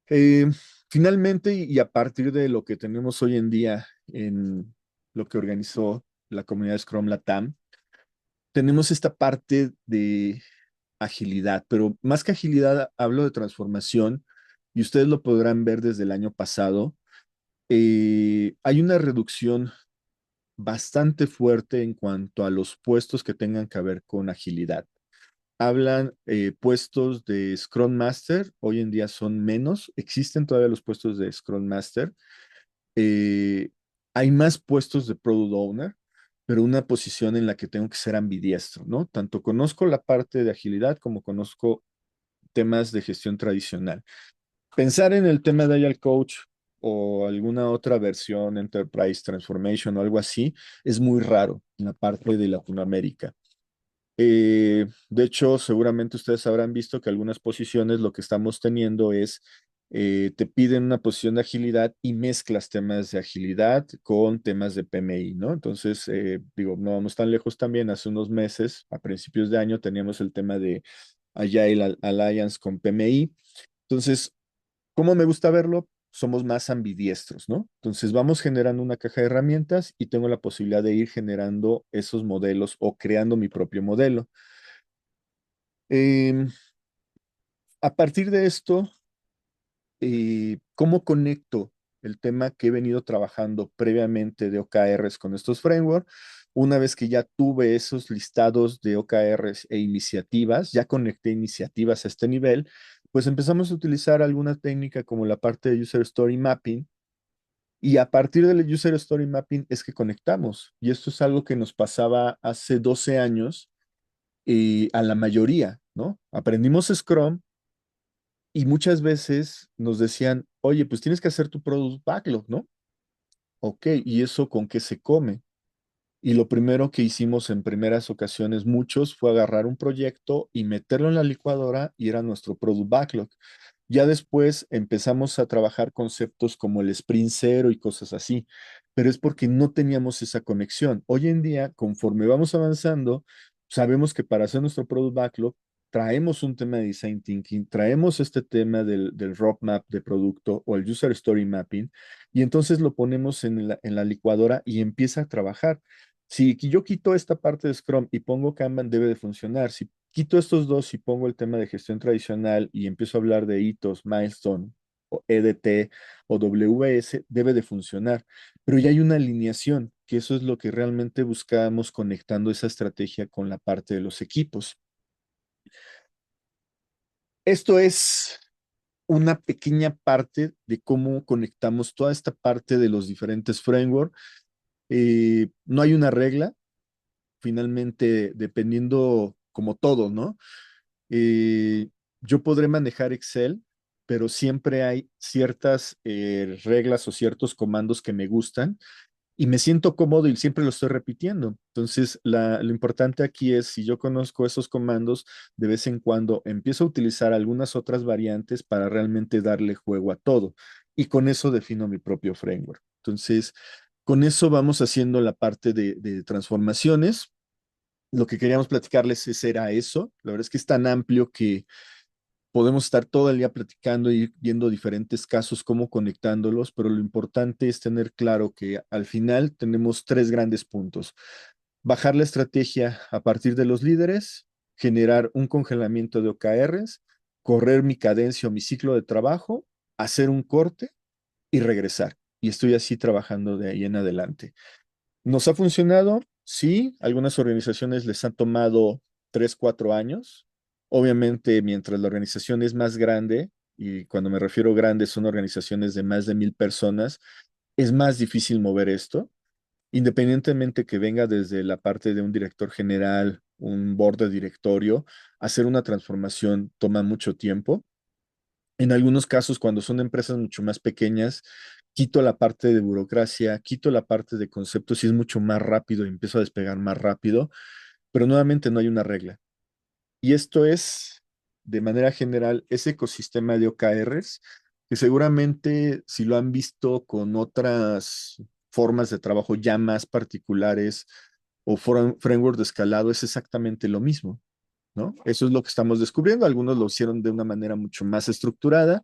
Eh, Finalmente, y a partir de lo que tenemos hoy en día en lo que organizó la comunidad Scrum Latam, tenemos esta parte de agilidad, pero más que agilidad, hablo de transformación y ustedes lo podrán ver desde el año pasado. Hay una reducción bastante fuerte en cuanto a los puestos que tengan que ver con agilidad. Hablan puestos de Scrum Master, hoy en día son menos, existen todavía los puestos de Scrum Master, eh, hay más puestos de Product Owner, pero una posición en la que tengo que ser ambidiestro, ¿no? Tanto conozco la parte de agilidad como conozco temas de gestión tradicional. Pensar en el tema de Agile Coach o alguna otra versión, Enterprise Transformation o algo así, es muy raro en la parte de Latinoamérica. De hecho, seguramente ustedes habrán visto que algunas posiciones lo que estamos teniendo es, te piden una posición de agilidad y mezclas temas de agilidad con temas de PMI, ¿no? Entonces, digo, no vamos tan lejos también, hace unos meses, a principios de año, teníamos el tema de Agile Alliance con PMI. Entonces, ¿cómo me gusta verlo? Somos más ambidiestros, ¿no? Entonces vamos generando una caja de herramientas y tengo la posibilidad de ir generando esos modelos o creando mi propio modelo. Eh, a partir de esto, ¿cómo conecto el tema que he venido trabajando previamente de OKRs con estos frameworks? Una vez que ya tuve esos listados de OKRs e iniciativas, ya conecté iniciativas a este nivel, pues empezamos a utilizar alguna técnica como la parte de User Story Mapping. Y a partir del User Story Mapping es que conectamos. Y esto es algo que nos pasaba hace 12 años a la mayoría, ¿no? Aprendimos Scrum y muchas veces nos decían, oye, pues tienes que hacer tu product backlog, ¿no? Ok, ¿y eso con qué se come? Y lo primero que hicimos en primeras ocasiones, muchos, fue agarrar un proyecto y meterlo en la licuadora y era nuestro product backlog. Ya después empezamos a trabajar conceptos como el sprint cero y cosas así, pero es porque no teníamos esa conexión. Hoy en día, conforme vamos avanzando, sabemos que para hacer nuestro product backlog, traemos un tema de design thinking, traemos este tema del roadmap de producto o el user story mapping, y entonces lo ponemos en la licuadora y empieza a trabajar. Si yo quito esta parte de Scrum y pongo Kanban, debe de funcionar. Si quito estos dos y pongo el tema de gestión tradicional y empiezo a hablar de hitos, milestone, o EDT o WS, debe de funcionar. Pero ya hay una alineación, que eso es lo que realmente buscábamos conectando esa estrategia con la parte de los equipos. Esto es una pequeña parte de cómo conectamos toda esta parte de los diferentes frameworks. No hay una regla, finalmente, dependiendo como todo, ¿no? Eh, yo podré manejar Excel, pero siempre hay ciertas reglas o ciertos comandos que me gustan y me siento cómodo y siempre lo estoy repitiendo. Entonces, lo importante aquí es, si yo conozco esos comandos, de vez en cuando empiezo a utilizar algunas otras variantes para realmente darle juego a todo. Y con eso defino mi propio framework. Entonces, con eso vamos haciendo la parte de transformaciones. Lo que queríamos platicarles era eso. La verdad es que es tan amplio que podemos estar todo el día platicando y viendo diferentes casos, cómo conectándolos, pero lo importante es tener claro que al final tenemos tres grandes puntos. Bajar la estrategia a partir de los líderes, generar un congelamiento de OKRs, correr mi cadencia o mi ciclo de trabajo, hacer un corte y regresar. Y estoy así trabajando de ahí en adelante. ¿Nos ha funcionado? Sí, algunas organizaciones les han tomado 3, 4 años. Obviamente, mientras la organización es más grande, y cuando me refiero grande son organizaciones de más de 1000 personas, es más difícil mover esto. independientemente que venga desde la parte de un director general, un board de directorio, hacer una transformación toma mucho tiempo. En algunos casos, cuando son empresas mucho más pequeñas, quito la parte de burocracia, quito la parte de conceptos y es mucho más rápido y empiezo a despegar más rápido, pero nuevamente no hay una regla. Y esto es, de manera general, ese ecosistema de OKRs, que seguramente si lo han visto con otras formas de trabajo ya más particulares o framework de escalado, es exactamente lo mismo, ¿no? Eso es lo que estamos descubriendo. Algunos lo hicieron de una manera mucho más estructurada.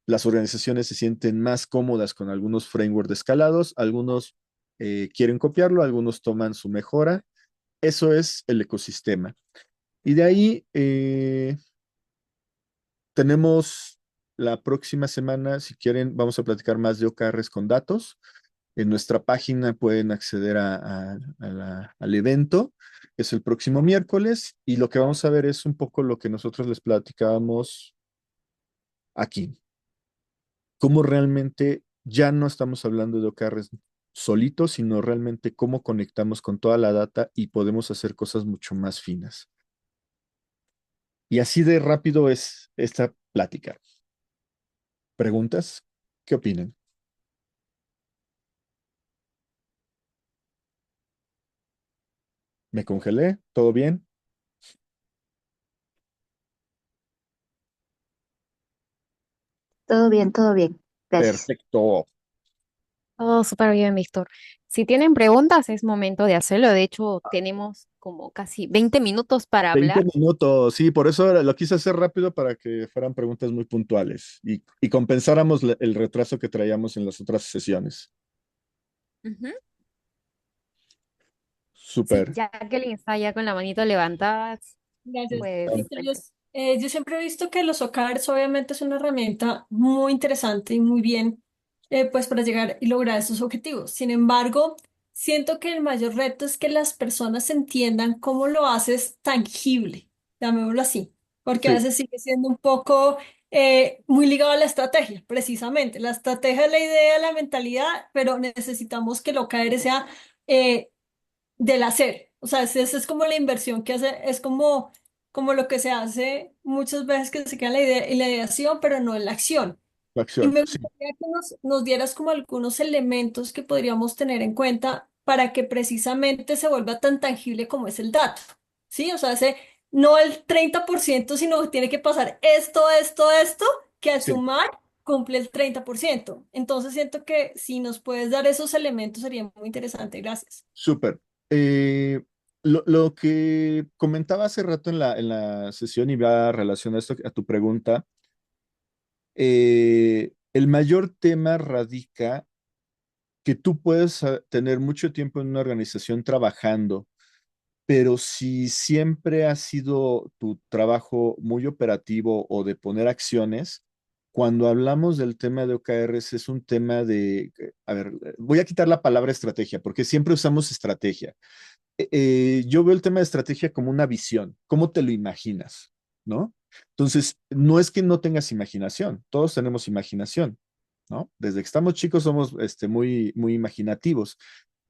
Las organizaciones se sienten más cómodas con algunos frameworks de escalados, algunos quieren copiarlo, algunos toman su mejora. Eso es el ecosistema. Y de ahí tenemos la próxima semana, si quieren, vamos a platicar más de OKRs con datos. En nuestra página pueden acceder al evento. Es el próximo miércoles y lo que vamos a ver es un poco lo que nosotros les platicábamos aquí. Cómo realmente ya no estamos hablando de OKRs solitos, sino realmente cómo conectamos con toda la data y podemos hacer cosas mucho más finas. Y así de rápido es esta plática. ¿Preguntas? ¿Qué opinan? ¿Me congelé? ¿Todo bien? Todo bien. Gracias. Perfecto. Todo súper bien, Víctor. Si tienen preguntas, es momento de hacerlo. De hecho, tenemos como casi 20 minutos para 20 hablar. minutos, sí, por eso lo quise hacer rápido para que fueran preguntas muy puntuales y compensáramos el retraso que traíamos en las otras sesiones. Ujú. Sí, Súper. Jacqueline está ya con la manito levantada. Gracias, Pues Víctor. Yo siempre he visto que los OKRs obviamente es una herramienta muy interesante y muy bien pues para llegar y lograr esos objetivos. Sin embargo, siento que el mayor reto es que las personas entiendan cómo lo haces tangible, llamémoslo así, porque a Sí, veces sigue siendo un poco muy ligado a la estrategia, precisamente. La estrategia es la idea, la mentalidad, pero necesitamos que el OKR sea eh, del hacer. O sea, esa es como la inversión que hace, es como lo que se hace muchas veces que se queda en la idea, en la ideación, pero no en la acción. la Y acción, me sí, gustaría que nos dieras como algunos elementos que podríamos tener en cuenta para que precisamente se vuelva tan tangible como es el dato. ¿Sí? O sea, no el 30%, sino que tiene que pasar esto, que al sí, sumar cumple el 30%. Entonces siento que si nos puedes dar esos elementos sería muy interesante. Gracias. súper. Eh, lo que comentaba hace rato en la sesión y va relacionado a, a tu pregunta, el mayor tema radica que tú puedes tener mucho tiempo en una organización trabajando, pero si siempre ha sido tu trabajo muy operativo o de poner acciones, cuando hablamos del tema de OKRs es un tema de, a ver, voy a quitar la palabra estrategia, porque siempre usamos estrategia. Yo veo el tema de estrategia como una visión, ¿cómo te lo imaginas? ¿No? Entonces, no es que no tengas imaginación, todos tenemos imaginación, ¿no? Desde que estamos chicos somos muy, muy imaginativos.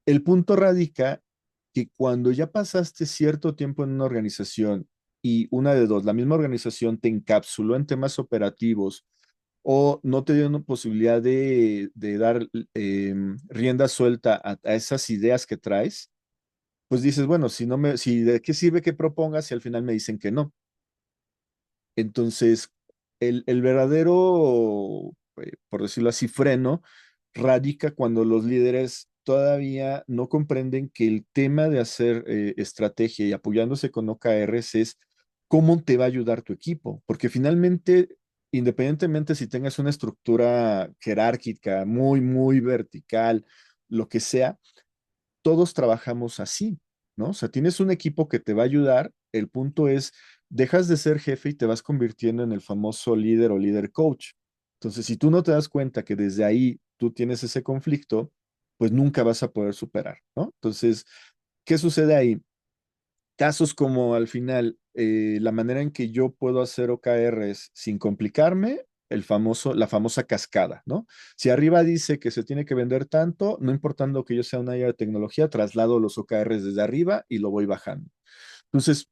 El punto radica que cuando ya pasaste cierto tiempo en una organización y una de dos, la misma organización te encapsuló en temas operativos o no te dio una posibilidad de dar rienda suelta a esas ideas que traes, pues dices, bueno, si de qué sirve que propongas si al final me dicen que no. Entonces, el verdadero, por decirlo así, freno radica cuando los líderes todavía no comprenden que el tema de hacer estrategia y apoyándose con OKRs es cómo te va a ayudar tu equipo, porque finalmente, independientemente si tengas una estructura jerárquica muy, muy vertical, lo que sea, todos trabajamos así, ¿no? O sea, tienes un equipo que te va a ayudar, el punto es, dejas de ser jefe y te vas convirtiendo en el famoso líder o líder coach. Entonces, si tú no te das cuenta que desde ahí tú tienes ese conflicto, pues nunca vas a poder superar, ¿no? Entonces, ¿qué sucede ahí? Casos como al final, la manera en que yo puedo hacer OKRs sin complicarme la famosa cascada, ¿no? Si arriba dice que se tiene que vender tanto, no importando que yo sea un área de tecnología, traslado los OKRs desde arriba y lo voy bajando. Entonces,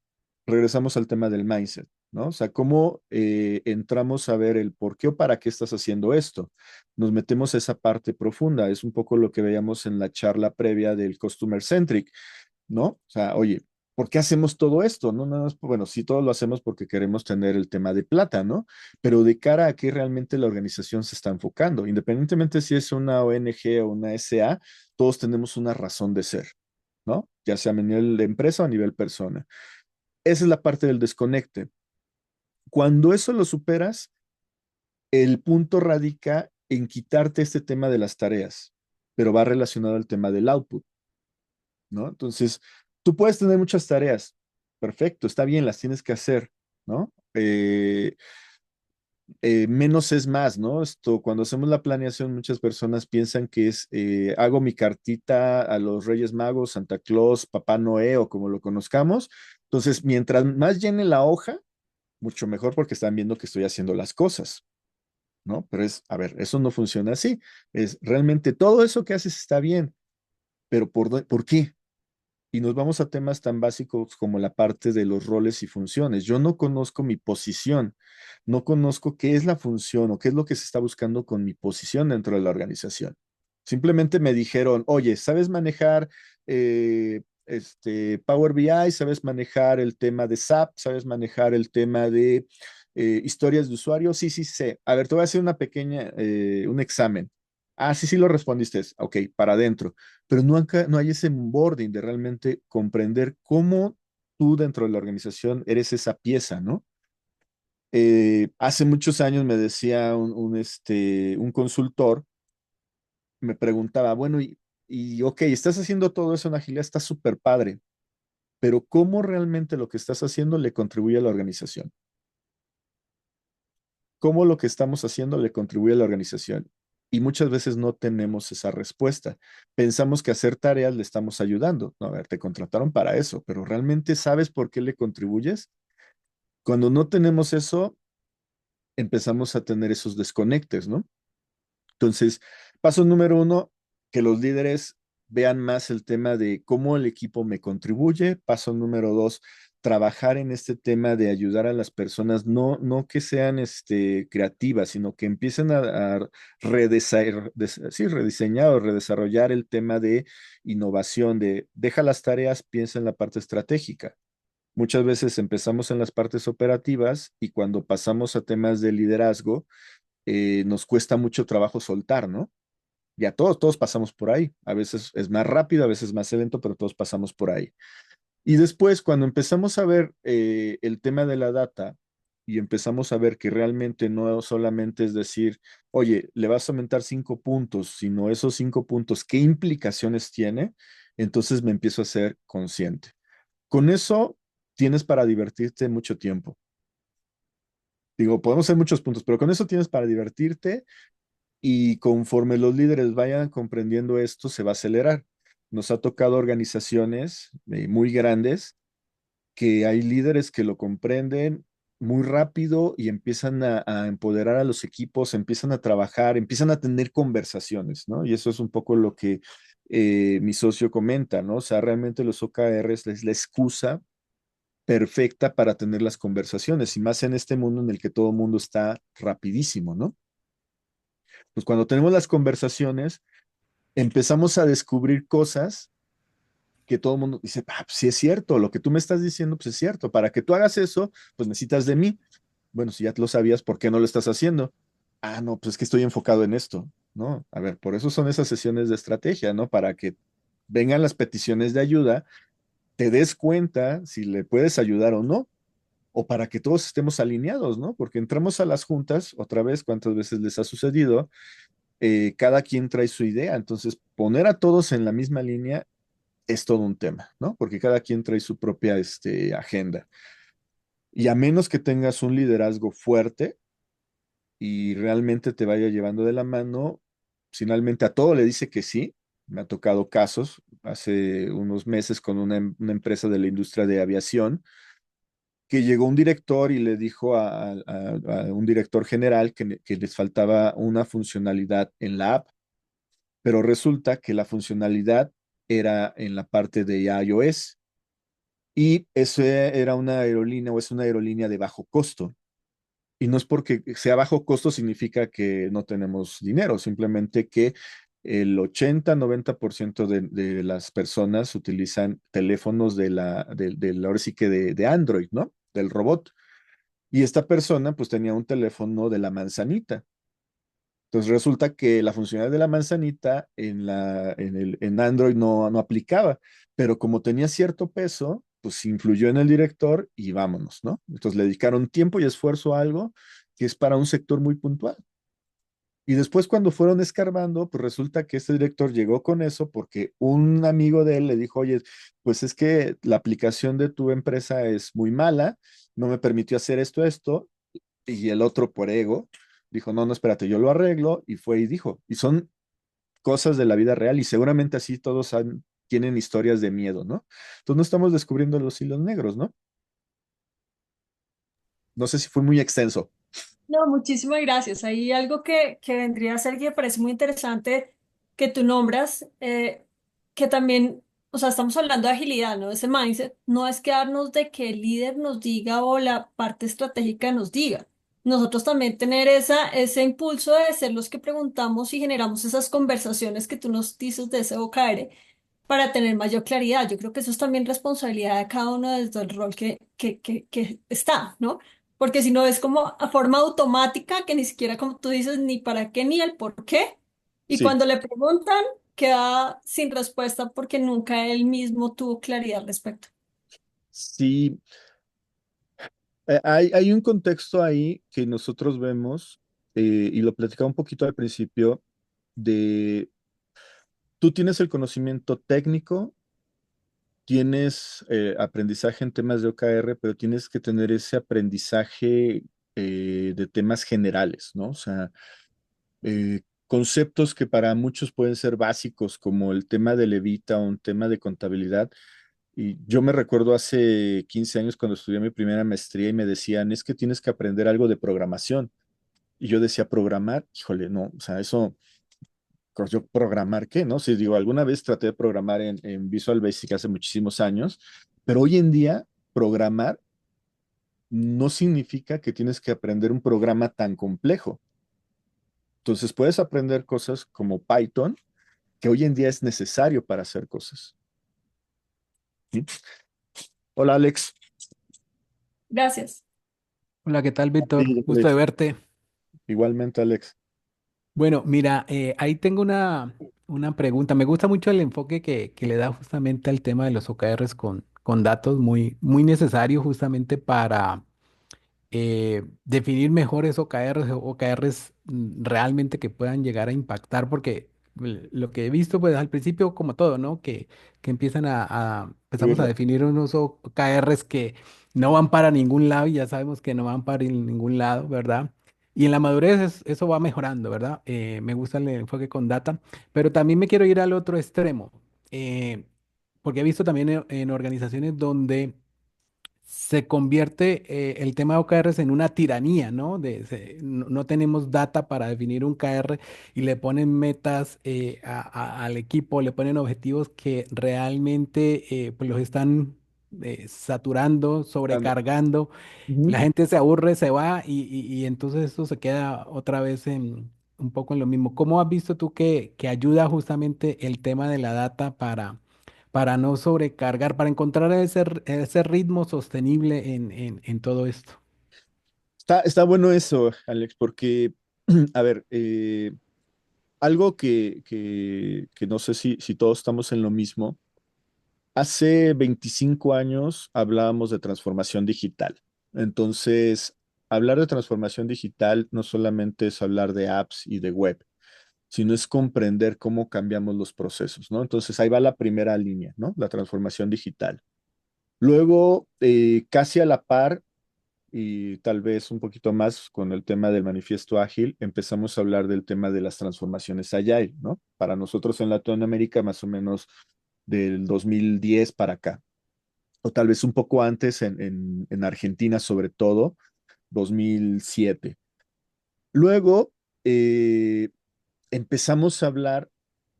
regresamos al tema del mindset, ¿no? O sea, cómo entramos a ver el por qué o para qué estás haciendo esto. Nos metemos a esa parte profunda. Es un poco lo que veíamos en la charla previa del Customer Centric, ¿no? O sea, oye, ¿por qué hacemos todo esto? No, nada más, bueno, sí, todo lo hacemos porque queremos tener el tema de plata, ¿no? Pero de cara a qué realmente la organización se está enfocando, independientemente si es una ONG o una SA, todos tenemos una razón de ser, ¿no? Ya sea a nivel de empresa o a nivel persona. Esa es la parte del desconecte. Cuando eso lo superas, el punto radica en quitarte este tema de las tareas, pero va relacionado al tema del output, ¿no? Entonces, tú puedes tener muchas tareas, perfecto, está bien, las tienes que hacer, ¿no? Menos es más, ¿no? Esto, cuando hacemos la planeación, muchas personas piensan que es, hago mi cartita a los Reyes Magos, Santa Claus, Papá Noé o como lo conozcamos. Entonces, mientras más llene la hoja, mucho mejor porque están viendo que estoy haciendo las cosas, ¿no? Pero es, a ver, eso no funciona así. Es realmente todo eso que haces está bien, pero ¿por qué? Y nos vamos a temas tan básicos como la parte de los roles y funciones. Yo no conozco mi posición, no conozco qué es la función o qué es lo que se está buscando con mi posición dentro de la organización. Simplemente me dijeron, oye, ¿sabes manejar Power BI? ¿Sabes manejar el tema de SAP? ¿Sabes manejar el tema de historias de usuario? Sí, sí, sé. A ver, te voy a hacer una pequeña, un examen. Ah, sí, sí lo respondiste. Ok, para adentro, pero no hay ese onboarding de realmente comprender cómo tú dentro de la organización eres esa pieza, ¿no? Hace muchos años me decía un consultor, me preguntaba, bueno, ok, estás haciendo todo eso en agilidad, está súper padre, pero ¿cómo realmente lo que estás haciendo le contribuye a la organización? ¿Cómo lo que estamos haciendo le contribuye a la organización? Y muchas veces no tenemos esa respuesta. Pensamos que hacer tareas le estamos ayudando. No, a ver, te contrataron para eso, pero ¿realmente sabes por qué le contribuyes? Cuando no tenemos eso, empezamos a tener esos desconectes, ¿no? Entonces, paso número uno, que los líderes vean más el tema de cómo el equipo me contribuye. Paso número dos, trabajar en este tema de ayudar a las personas, no que sean creativas, sino que empiecen a sí, rediseñar o redesarrollar el tema de innovación, de deja las tareas, piensa en la parte estratégica. Muchas veces empezamos en las partes operativas y cuando pasamos a temas de liderazgo, nos cuesta mucho trabajo soltar, ¿no? Ya todos pasamos por ahí. A veces es más rápido, a veces más lento, pero todos pasamos por ahí. Y después, cuando empezamos a ver el tema de la data y empezamos a ver que realmente no solamente es decir, oye, le vas a aumentar 5 puntos, sino esos 5 puntos, ¿qué implicaciones tiene? Entonces me empiezo a ser consciente. Con eso tienes para divertirte mucho tiempo. Digo, podemos hacer muchos puntos, pero con eso tienes para divertirte y conforme los líderes vayan comprendiendo esto, se va a acelerar. Nos ha tocado organizaciones muy grandes que hay líderes que lo comprenden muy rápido y empiezan a empoderar a los equipos, empiezan a trabajar, empiezan a tener conversaciones, ¿no? Y eso es un poco lo que mi socio comenta, ¿no? O sea, realmente los OKRs es la excusa perfecta para tener las conversaciones y más en este mundo en el que todo el mundo está rapidísimo, ¿no? Pues cuando tenemos las conversaciones, empezamos a descubrir cosas que todo el mundo dice, ah, pues sí es cierto, lo que tú me estás diciendo, pues es cierto, para que tú hagas eso, pues necesitas de mí. Bueno, si ya lo sabías, ¿por qué no lo estás haciendo? Ah, no, pues es que estoy enfocado en esto, ¿no? A ver, por eso son esas sesiones de estrategia, ¿no? Para que vengan las peticiones de ayuda, te des cuenta si le puedes ayudar o no, o para que todos estemos alineados, ¿no? Porque entramos a las juntas, otra vez, ¿cuántas veces les ha sucedido? Cada quien trae su idea, entonces poner a todos en la misma línea es todo un tema, ¿no? Porque cada quien trae su propia agenda. Y a menos que tengas un liderazgo fuerte y realmente te vaya llevando de la mano, finalmente a todo le dice que sí. Me ha tocado casos hace unos meses con una empresa de la industria de aviación que llegó un director y le dijo a un director general que les faltaba una funcionalidad en la app, pero resulta que la funcionalidad era en la parte de iOS y eso era una aerolínea o es una aerolínea de bajo costo. Y no es porque sea bajo costo significa que no tenemos dinero, simplemente que el 80-90% de las personas utilizan teléfonos ahora sí que de Android, ¿no? Del robot. Y esta persona pues tenía un teléfono de la manzanita. Entonces resulta que la funcionalidad de la manzanita en Android no aplicaba, pero como tenía cierto peso, pues influyó en el director y vámonos, ¿no? Entonces le dedicaron tiempo y esfuerzo a algo que es para un sector muy puntual. Y después cuando fueron escarbando, pues resulta que este director llegó con eso porque un amigo de él le dijo, oye, pues es que la aplicación de tu empresa es muy mala, no me permitió hacer esto, y el otro por ego dijo, no, no, espérate, yo lo arreglo, y fue y dijo, y son cosas de la vida real, y seguramente así todos tienen historias de miedo, ¿no? Entonces no estamos descubriendo los hilos negros, ¿no? No sé si fue muy extenso. No, muchísimas gracias. Hay algo que vendría a ser que me parece muy interesante que tú nombras, que también, o sea, estamos hablando de agilidad, ¿no? Ese mindset no es quedarnos de que el líder nos diga o la parte estratégica nos diga. Nosotros también tener ese impulso de ser los que preguntamos y generamos esas conversaciones que tú nos dices de ese OKR para tener mayor claridad. Yo creo que eso es también responsabilidad de cada uno desde el rol que está, ¿no? Porque si no es como a forma automática, que ni siquiera como tú dices, ni para qué ni el por qué. Y Sí, cuando le preguntan, queda sin respuesta porque nunca él mismo tuvo claridad al respecto. sí, hay un contexto ahí que nosotros vemos, y lo platicaba un poquito al principio, de tú tienes el conocimiento técnico, tienes aprendizaje en temas de OKR, pero tienes que tener ese aprendizaje de temas generales, ¿no? O sea, conceptos que para muchos pueden ser básicos, como el tema de levita o un tema de contabilidad. Y yo me recuerdo hace 15 años cuando estudié mi primera maestría y me decían, es que tienes que aprender algo de programación. Y yo decía, programar, híjole, no, o sea, eso, yo programar, ¿qué? No sé, digo, alguna vez traté de programar en Visual Basic hace muchísimos años, pero hoy en día programar no significa que tienes que aprender un programa tan complejo. Entonces puedes aprender cosas como Python, que hoy en día es necesario para hacer cosas. ¿Sí? Hola, Alex. Gracias. Hola, ¿qué tal, Víctor? Sí, Gusto de verte. igualmente, Alex. Bueno, mira, ahí tengo una pregunta. Me gusta mucho el enfoque que le da justamente al tema de los OKRs con datos muy, muy necesario justamente para definir mejores OKRs o OKRs realmente que puedan llegar a impactar, porque lo que he visto, pues al principio, como todo, ¿no? Que empiezan empezamos a Escribirlo. definir unos OKRs que no van para ningún lado y ya sabemos que no van para ningún lado, ¿verdad? Y en la madurez eso va mejorando, ¿verdad? Me gusta el enfoque con data, pero también me quiero ir al otro extremo, eh, porque he visto también en organizaciones donde se convierte el tema de OKRs en una tiranía, ¿no? No tenemos data para definir un KR y le ponen metas al equipo, le ponen objetivos que realmente pues los están saturando, Ando. sobrecargando. Ujú. La gente se aburre, se va y entonces esto se queda otra vez un poco en lo mismo. ¿Cómo has visto tú que ayuda justamente el tema de la data para no sobrecargar, para encontrar ese ritmo sostenible en todo esto? Está bueno eso, Alex, porque, a ver, algo que no sé si todos estamos en lo mismo. Hace 25 años hablábamos de transformación digital. Entonces, hablar de transformación digital no solamente es hablar de apps y de web, sino es comprender cómo cambiamos los procesos, ¿no? Entonces, ahí va la primera línea, ¿no? La transformación digital. Luego, casi a la par, y tal vez un poquito más con el tema del manifiesto ágil, empezamos a hablar del tema de las transformaciones agile, ¿no? Para nosotros en Latinoamérica, más o menos del 2010 para acá. o tal vez un poco antes en Argentina, sobre todo, 2007. Luego eh, empezamos a hablar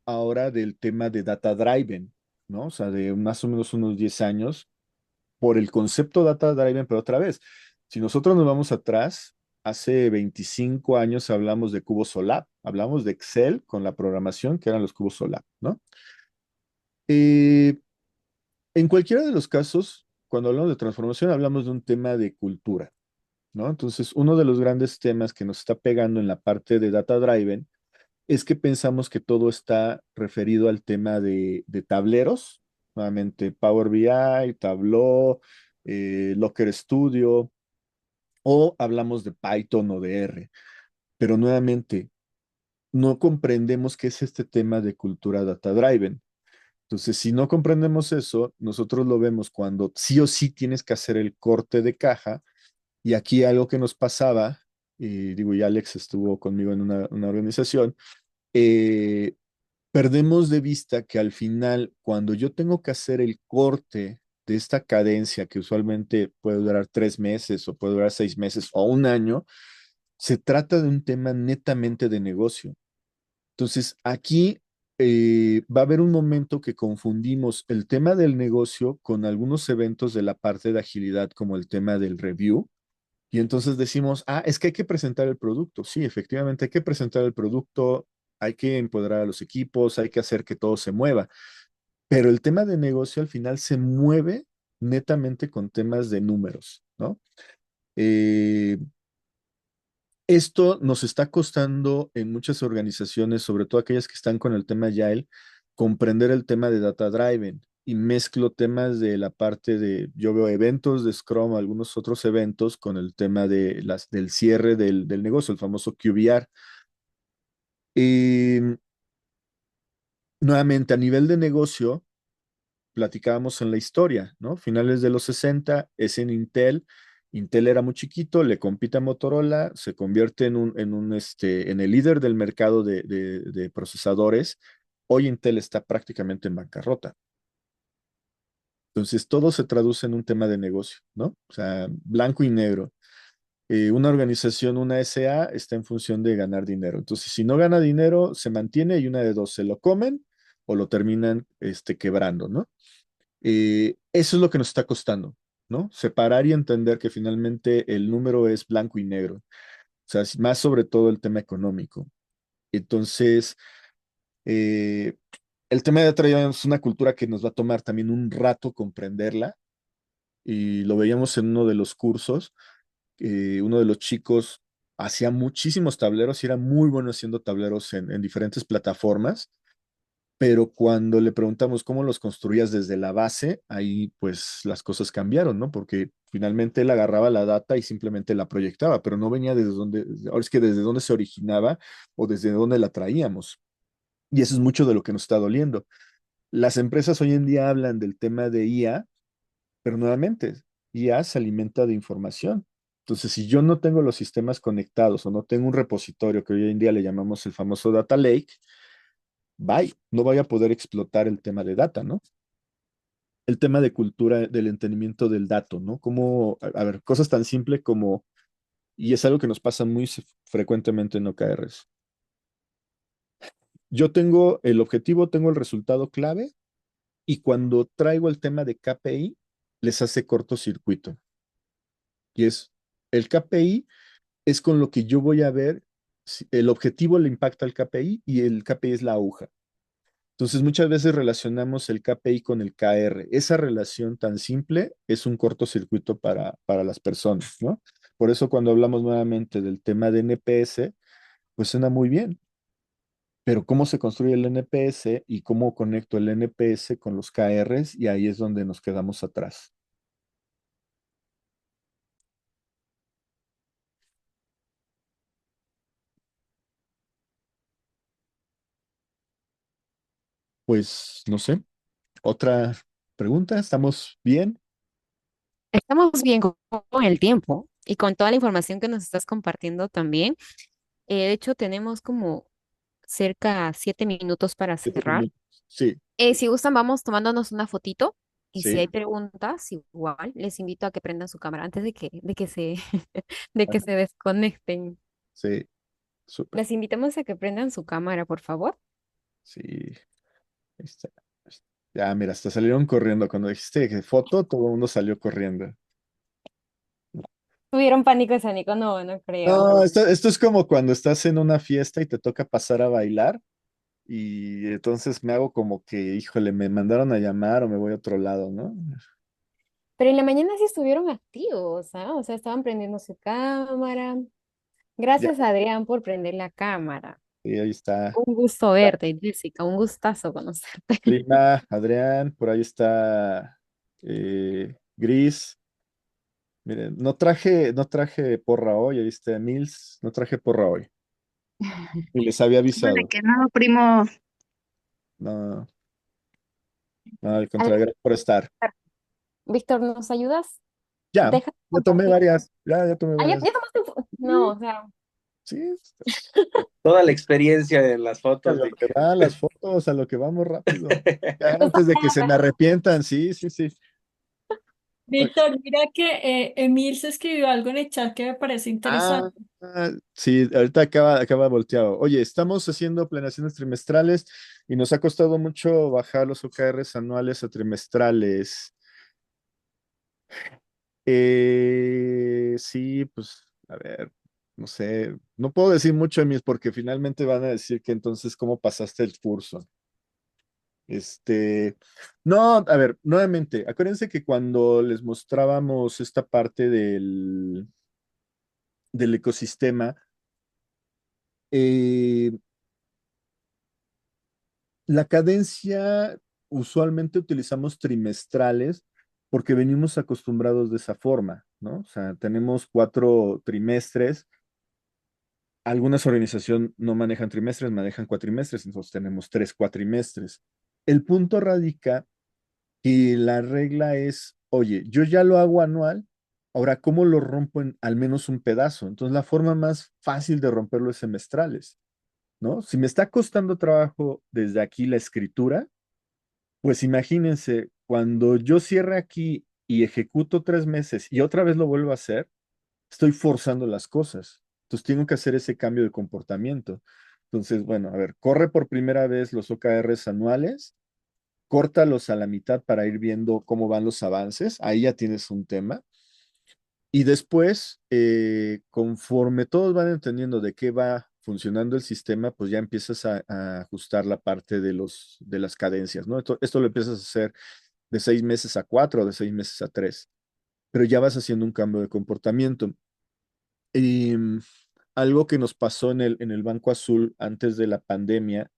ahora del tema de data driven, ¿no? O sea, de más o menos unos 10 años por el concepto data driven, pero otra vez, si nosotros nos vamos atrás, hace 25 años hablamos de Cubo Solab, hablamos de Excel con la programación que eran los cubos Solab, ¿no? Eh, en cualquiera de los casos, cuando hablamos de transformación, hablamos de un tema de cultura, ¿no? Entonces, uno de los grandes temas que nos está pegando en la parte de data driven es que pensamos que todo está referido al tema de tableros, nuevamente Power BI, Tableau, Locker Studio, o hablamos de Python o de R, pero nuevamente no comprendemos qué es este tema de cultura data driven. Entonces, si no comprendemos eso, nosotros lo vemos cuando sí o sí tienes que hacer el corte de caja. Y aquí algo que nos pasaba, y digo, y Alex estuvo conmigo en una organización, eh, perdemos de vista que al final, cuando yo tengo que hacer el corte de esta cadencia, que usualmente puede durar 3 meses o puede durar 6 meses o un año, se trata de un tema netamente de negocio. Entonces, aquí va a haber un momento que confundimos el tema del negocio con algunos eventos de la parte de agilidad, como el tema del review. Y entonces decimos, es que hay que presentar el producto. Sí, efectivamente, hay que presentar el producto, hay que empoderar a los equipos, hay que hacer que todo se mueva. Pero el tema de negocio al final se mueve netamente con temas de números, ¿no? Eh, Esto nos está costando en muchas organizaciones, sobre todo aquellas que están con el tema Agile, comprender el tema de data driven y mezclo temas de la parte de, yo veo eventos de Scrum, algunos otros eventos con el tema del cierre del negocio, el famoso QBR. Y nuevamente, a nivel de negocio, platicábamos en la historia, ¿no? Finales de los 60 es en Intel. Intel era muy chiquito, le compite a Motorola, se convierte en el líder del mercado de procesadores. Hoy Intel está prácticamente en bancarrota. Entonces, todo se traduce en un tema de negocio, ¿no? O sea, blanco y negro. Una organización, una SA, está en función de ganar dinero. Entonces, si no gana dinero, se mantiene y una de dos, se lo comen o lo terminan quebrando, ¿no? Eso es lo que nos está costando, ¿no? Separar y entender que finalmente el número es blanco y negro, o sea, más sobre todo el tema económico. Entonces, eh, el tema de atracción es una cultura que nos va a tomar también un rato comprenderla y lo veíamos en uno de los cursos, uno de los chicos hacía muchísimos tableros y era muy bueno haciendo tableros en diferentes plataformas, pero cuando le preguntamos cómo los construías desde la base, ahí pues las cosas cambiaron, ¿no? Porque finalmente él agarraba la data y simplemente la proyectaba, pero no venía desde dónde, ahora es que desde dónde se originaba o desde dónde la traíamos. Y eso es mucho de lo que nos está doliendo. Las empresas hoy en día hablan del tema de IA, pero nuevamente, IA se alimenta de información. Entonces, si yo no tengo los sistemas conectados o no tengo un repositorio que hoy en día le llamamos el famoso data lake, bye, no voy a poder explotar el tema de data, ¿no? El tema de cultura del entendimiento del dato, ¿no? Como, a ver, cosas tan simples como, y es algo que nos pasa muy frecuentemente en OKRs. Yo tengo el objetivo, tengo el resultado clave, y cuando traigo el tema de KPI, les hace cortocircuito. Y es, el KPI es con lo que yo voy a ver, si el objetivo le impacta al KPI y el KPI es la aguja. Entonces, muchas veces relacionamos el KPI con el KR. Esa relación tan simple es un cortocircuito para las personas, ¿no? Por eso cuando hablamos nuevamente del tema de NPS, pues suena muy bien, pero ¿cómo se construye el NPS y cómo conecto el NPS con los KRs? Y ahí es donde nos quedamos atrás. Pues, no sé, otra pregunta, ¿estamos bien? Estamos bien con el tiempo y con toda la información que nos estás compartiendo también. De hecho, tenemos como cerca 7 minutos para Siete cerrar. minutos. Sí, Si gustan, vamos tomándonos una fotito Y si Sí, hay preguntas, igual les invito a que prendan su cámara antes de que de que se desconecten. sí, súper. Les invitamos a que prendan su cámara, por favor. Sí, ahí está. Ya, mira, hasta salieron corriendo. Cuando dijiste que foto, todo el mundo salió corriendo. ¿Tuvieron pánico escénico? No, no creo. No, esto es como cuando estás en una fiesta y te toca pasar a bailar y entonces me hago como que, híjole, me mandaron a llamar o me voy a otro lado, ¿no? Pero en la mañana sí estuvieron activos, ¿ah? O sea, estaban prendiendo su cámara. Ya, Gracias, Adrián, por prender la cámara. y ahí está. Un gusto verte, Jessica. Un gustazo conocerte. Lima, Adrián, por ahí está Gris. Miren, no traje porra hoy, ahí está Mills, no traje porra hoy. Y les había Vale, avisado. que no, primo. No, no, al contrario, Adrián, gracias por estar. Víctor, ¿nos ayudas? Ya, Deja de ya tomé compartir. varias, ya tomé Ah, ya, varias. ya tomaste no, o sea, Sí, Toda la experiencia de las a fotos, lo que Vic. van las fotos, a lo que vamos rápido. Ya tú antes de que se me sabes. arrepientan, sí, sí, sí. Ok. Víctor, mira que Emil se escribió algo en el chat que me parece Ah, interesante. sí, ahorita acaba volteado. Oye, estamos haciendo planeaciones trimestrales y nos ha costado mucho bajar los OKRs anuales a trimestrales. Sí, pues, a ver, no sé, no puedo decir mucho de mis porque finalmente van a decir que entonces, ¿cómo pasaste el curso? No, a ver, nuevamente, acuérdense que cuando les mostrábamos esta parte del ecosistema, eh, la cadencia usualmente utilizamos trimestrales porque venimos acostumbrados de esa forma, ¿no? O sea, tenemos 4 trimestres. Algunas organizaciones no manejan trimestres, manejan cuatrimestres, entonces tenemos 3 cuatrimestres. El punto radica que la regla es, oye, yo ya lo hago anual, ahora, ¿cómo lo rompo en al menos un pedazo? Entonces, la forma más fácil de romperlo es semestrales, ¿no? Si me está costando trabajo desde aquí la escritura, pues imagínense, cuando yo cierre aquí y ejecuto 3 meses y otra vez lo vuelvo a hacer, estoy forzando las cosas. Entonces tengo que hacer ese cambio de comportamiento. Entonces, bueno, a ver, corre por primera vez los OKRs anuales, córtalos a la mitad para ir viendo cómo van los avances. Ahí ya tienes un tema. Y después, conforme todos van entendiendo de qué va funcionando el sistema, pues ya empiezas a ajustar la parte de las cadencias, ¿no? Esto lo empiezas a hacer de 6 meses a 4, de 6 meses a 3, pero ya vas haciendo un cambio de comportamiento. Y algo que nos pasó en el Banco Azul antes de la pandemia,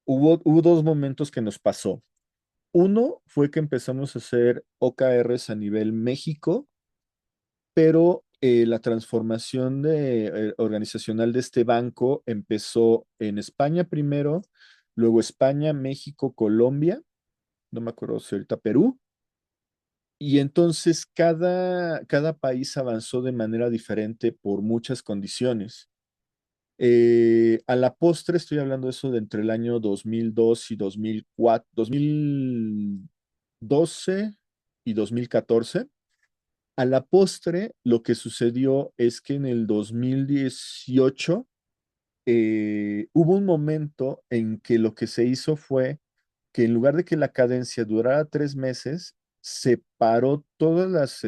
hubo 2 momentos que nos pasó. Uno fue que empezamos a hacer OKRs a nivel México, pero la transformación organizacional de este banco empezó en España primero, luego España, México, Colombia, no me acuerdo si ahorita Perú, y entonces cada país avanzó de manera diferente por muchas condiciones. A la postre estoy hablando de eso de entre el año 2002 y 2004, 2012 y 2014. A la postre, lo que sucedió es que en el 2018 hubo un momento en que lo que se hizo fue que en lugar de que la cadencia durara 3 meses, separó todas las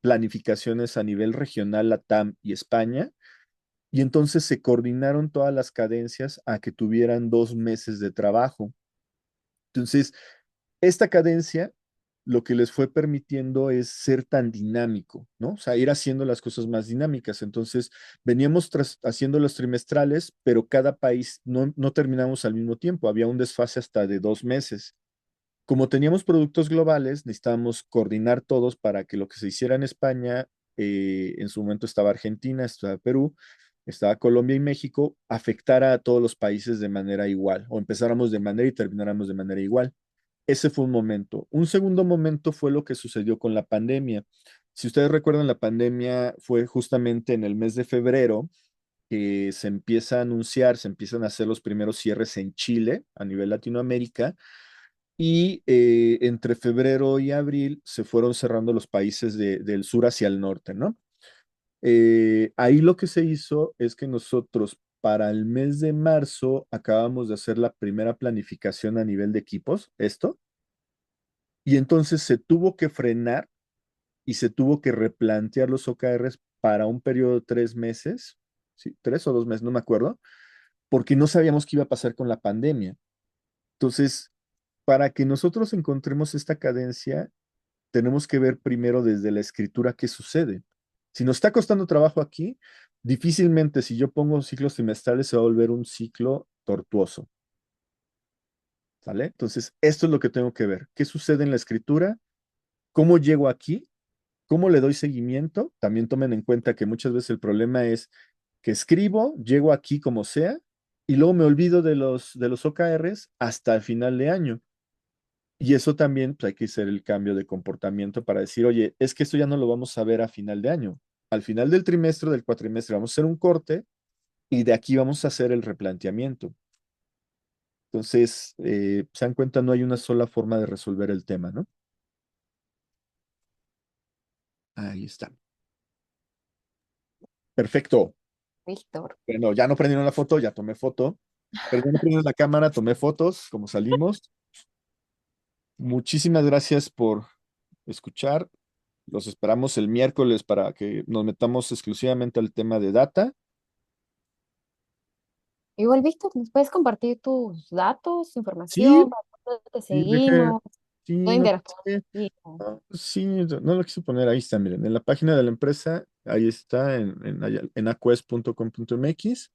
planificaciones a nivel regional, LATAM y España, y entonces se coordinaron todas las cadencias a que tuvieran 2 meses de trabajo. Entonces, esta cadencia lo que les fue permitiendo es ser tan dinámico, ¿no? O sea, ir haciendo las cosas más dinámicas. Entonces, veníamos haciendo los trimestrales, pero cada país no terminamos al mismo tiempo. Había un desfase hasta de 2 meses. Como teníamos productos globales, necesitábamos coordinar todos para que lo que se hiciera en España, en su momento estaba Argentina, estaba Perú, estaba Colombia y México, afectara a todos los países de manera igual, o empezáramos de manera y termináramos de manera igual. Ese fue un momento. Un segundo momento fue lo que sucedió con la pandemia. Si ustedes recuerdan, la pandemia fue justamente en el mes de febrero que se empieza a anunciar, se empiezan a hacer los primeros cierres en Chile a nivel Latinoamérica y entre febrero y abril se fueron cerrando los países del sur hacia el norte, ¿no? Ahí lo que se hizo es que nosotros para el mes de marzo acabamos de hacer la primera planificación a nivel de equipos, esto, y entonces se tuvo que frenar y se tuvo que replantear los OKRs para un periodo de 3 meses, sí, 3 o 2 meses, no me acuerdo, porque no sabíamos qué iba a pasar con la pandemia. Entonces, para que nosotros encontremos esta cadencia, tenemos que ver primero desde la escritura qué sucede. Si nos está costando trabajo aquí, difícilmente si yo pongo ciclos trimestrales se va a volver un ciclo tortuoso. ¿Vale? Entonces, esto es lo que tengo que ver. ¿Qué sucede en la escritura? ¿Cómo llego aquí? ¿Cómo le doy seguimiento? También tomen en cuenta que muchas veces el problema es que escribo, llego aquí como sea, y luego me olvido de los OKRs hasta el final de año. Y eso también pues, hay que hacer el cambio de comportamiento para decir, oye, es que esto ya no lo vamos a ver a final de año. Al final del trimestre, del cuatrimestre, vamos a hacer un corte y de aquí vamos a hacer el replanteamiento. Entonces, se dan cuenta, no hay una sola forma de resolver el tema, ¿no? Ahí está. Perfecto. Víctor. Bueno, ya no prendieron la foto, ya tomé foto. Perdón, no prendieron la cámara, tomé fotos, como salimos. Muchísimas gracias por escuchar. Los esperamos el miércoles para que nos metamos exclusivamente al tema de data. Igual, Víctor, ¿nos puedes compartir tus datos, Sí, información, para dónde te sí, deje, seguimos? sí, ¿Dónde no, interactuamos contigo? sí, no lo quise poner, ahí está, miren, en la página de la empresa, ahí está, en aquest.com.mx,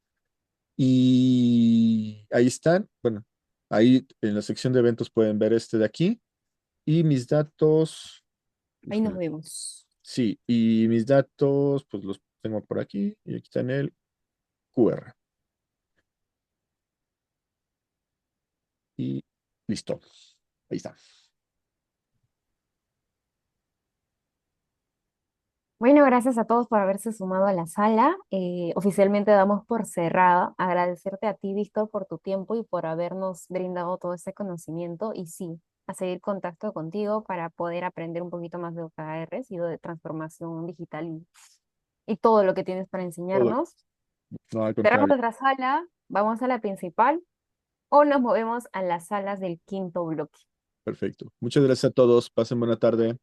y ahí están, bueno, ahí en la sección de eventos pueden ver este de aquí, y mis datos, Ahí nos déjenme- vemos. sí, y mis datos, pues los tengo por aquí, y aquí está en el QR, y listo, ahí está. Bueno, gracias a todos por haberse sumado a la sala. Oficialmente damos por cerrada. Agradecerte a ti, Víctor, por tu tiempo y por habernos brindado todo este conocimiento. Y sí, a seguir contacto contigo para poder aprender un poquito más de OKRs y de transformación digital y todo lo que tienes para Todo, enseñarnos. no, al Cerramos contrario, nuestra sala, vamos a la principal o nos movemos a las salas del quinto bloque. perfecto. Muchas gracias a todos, pasen buena tarde.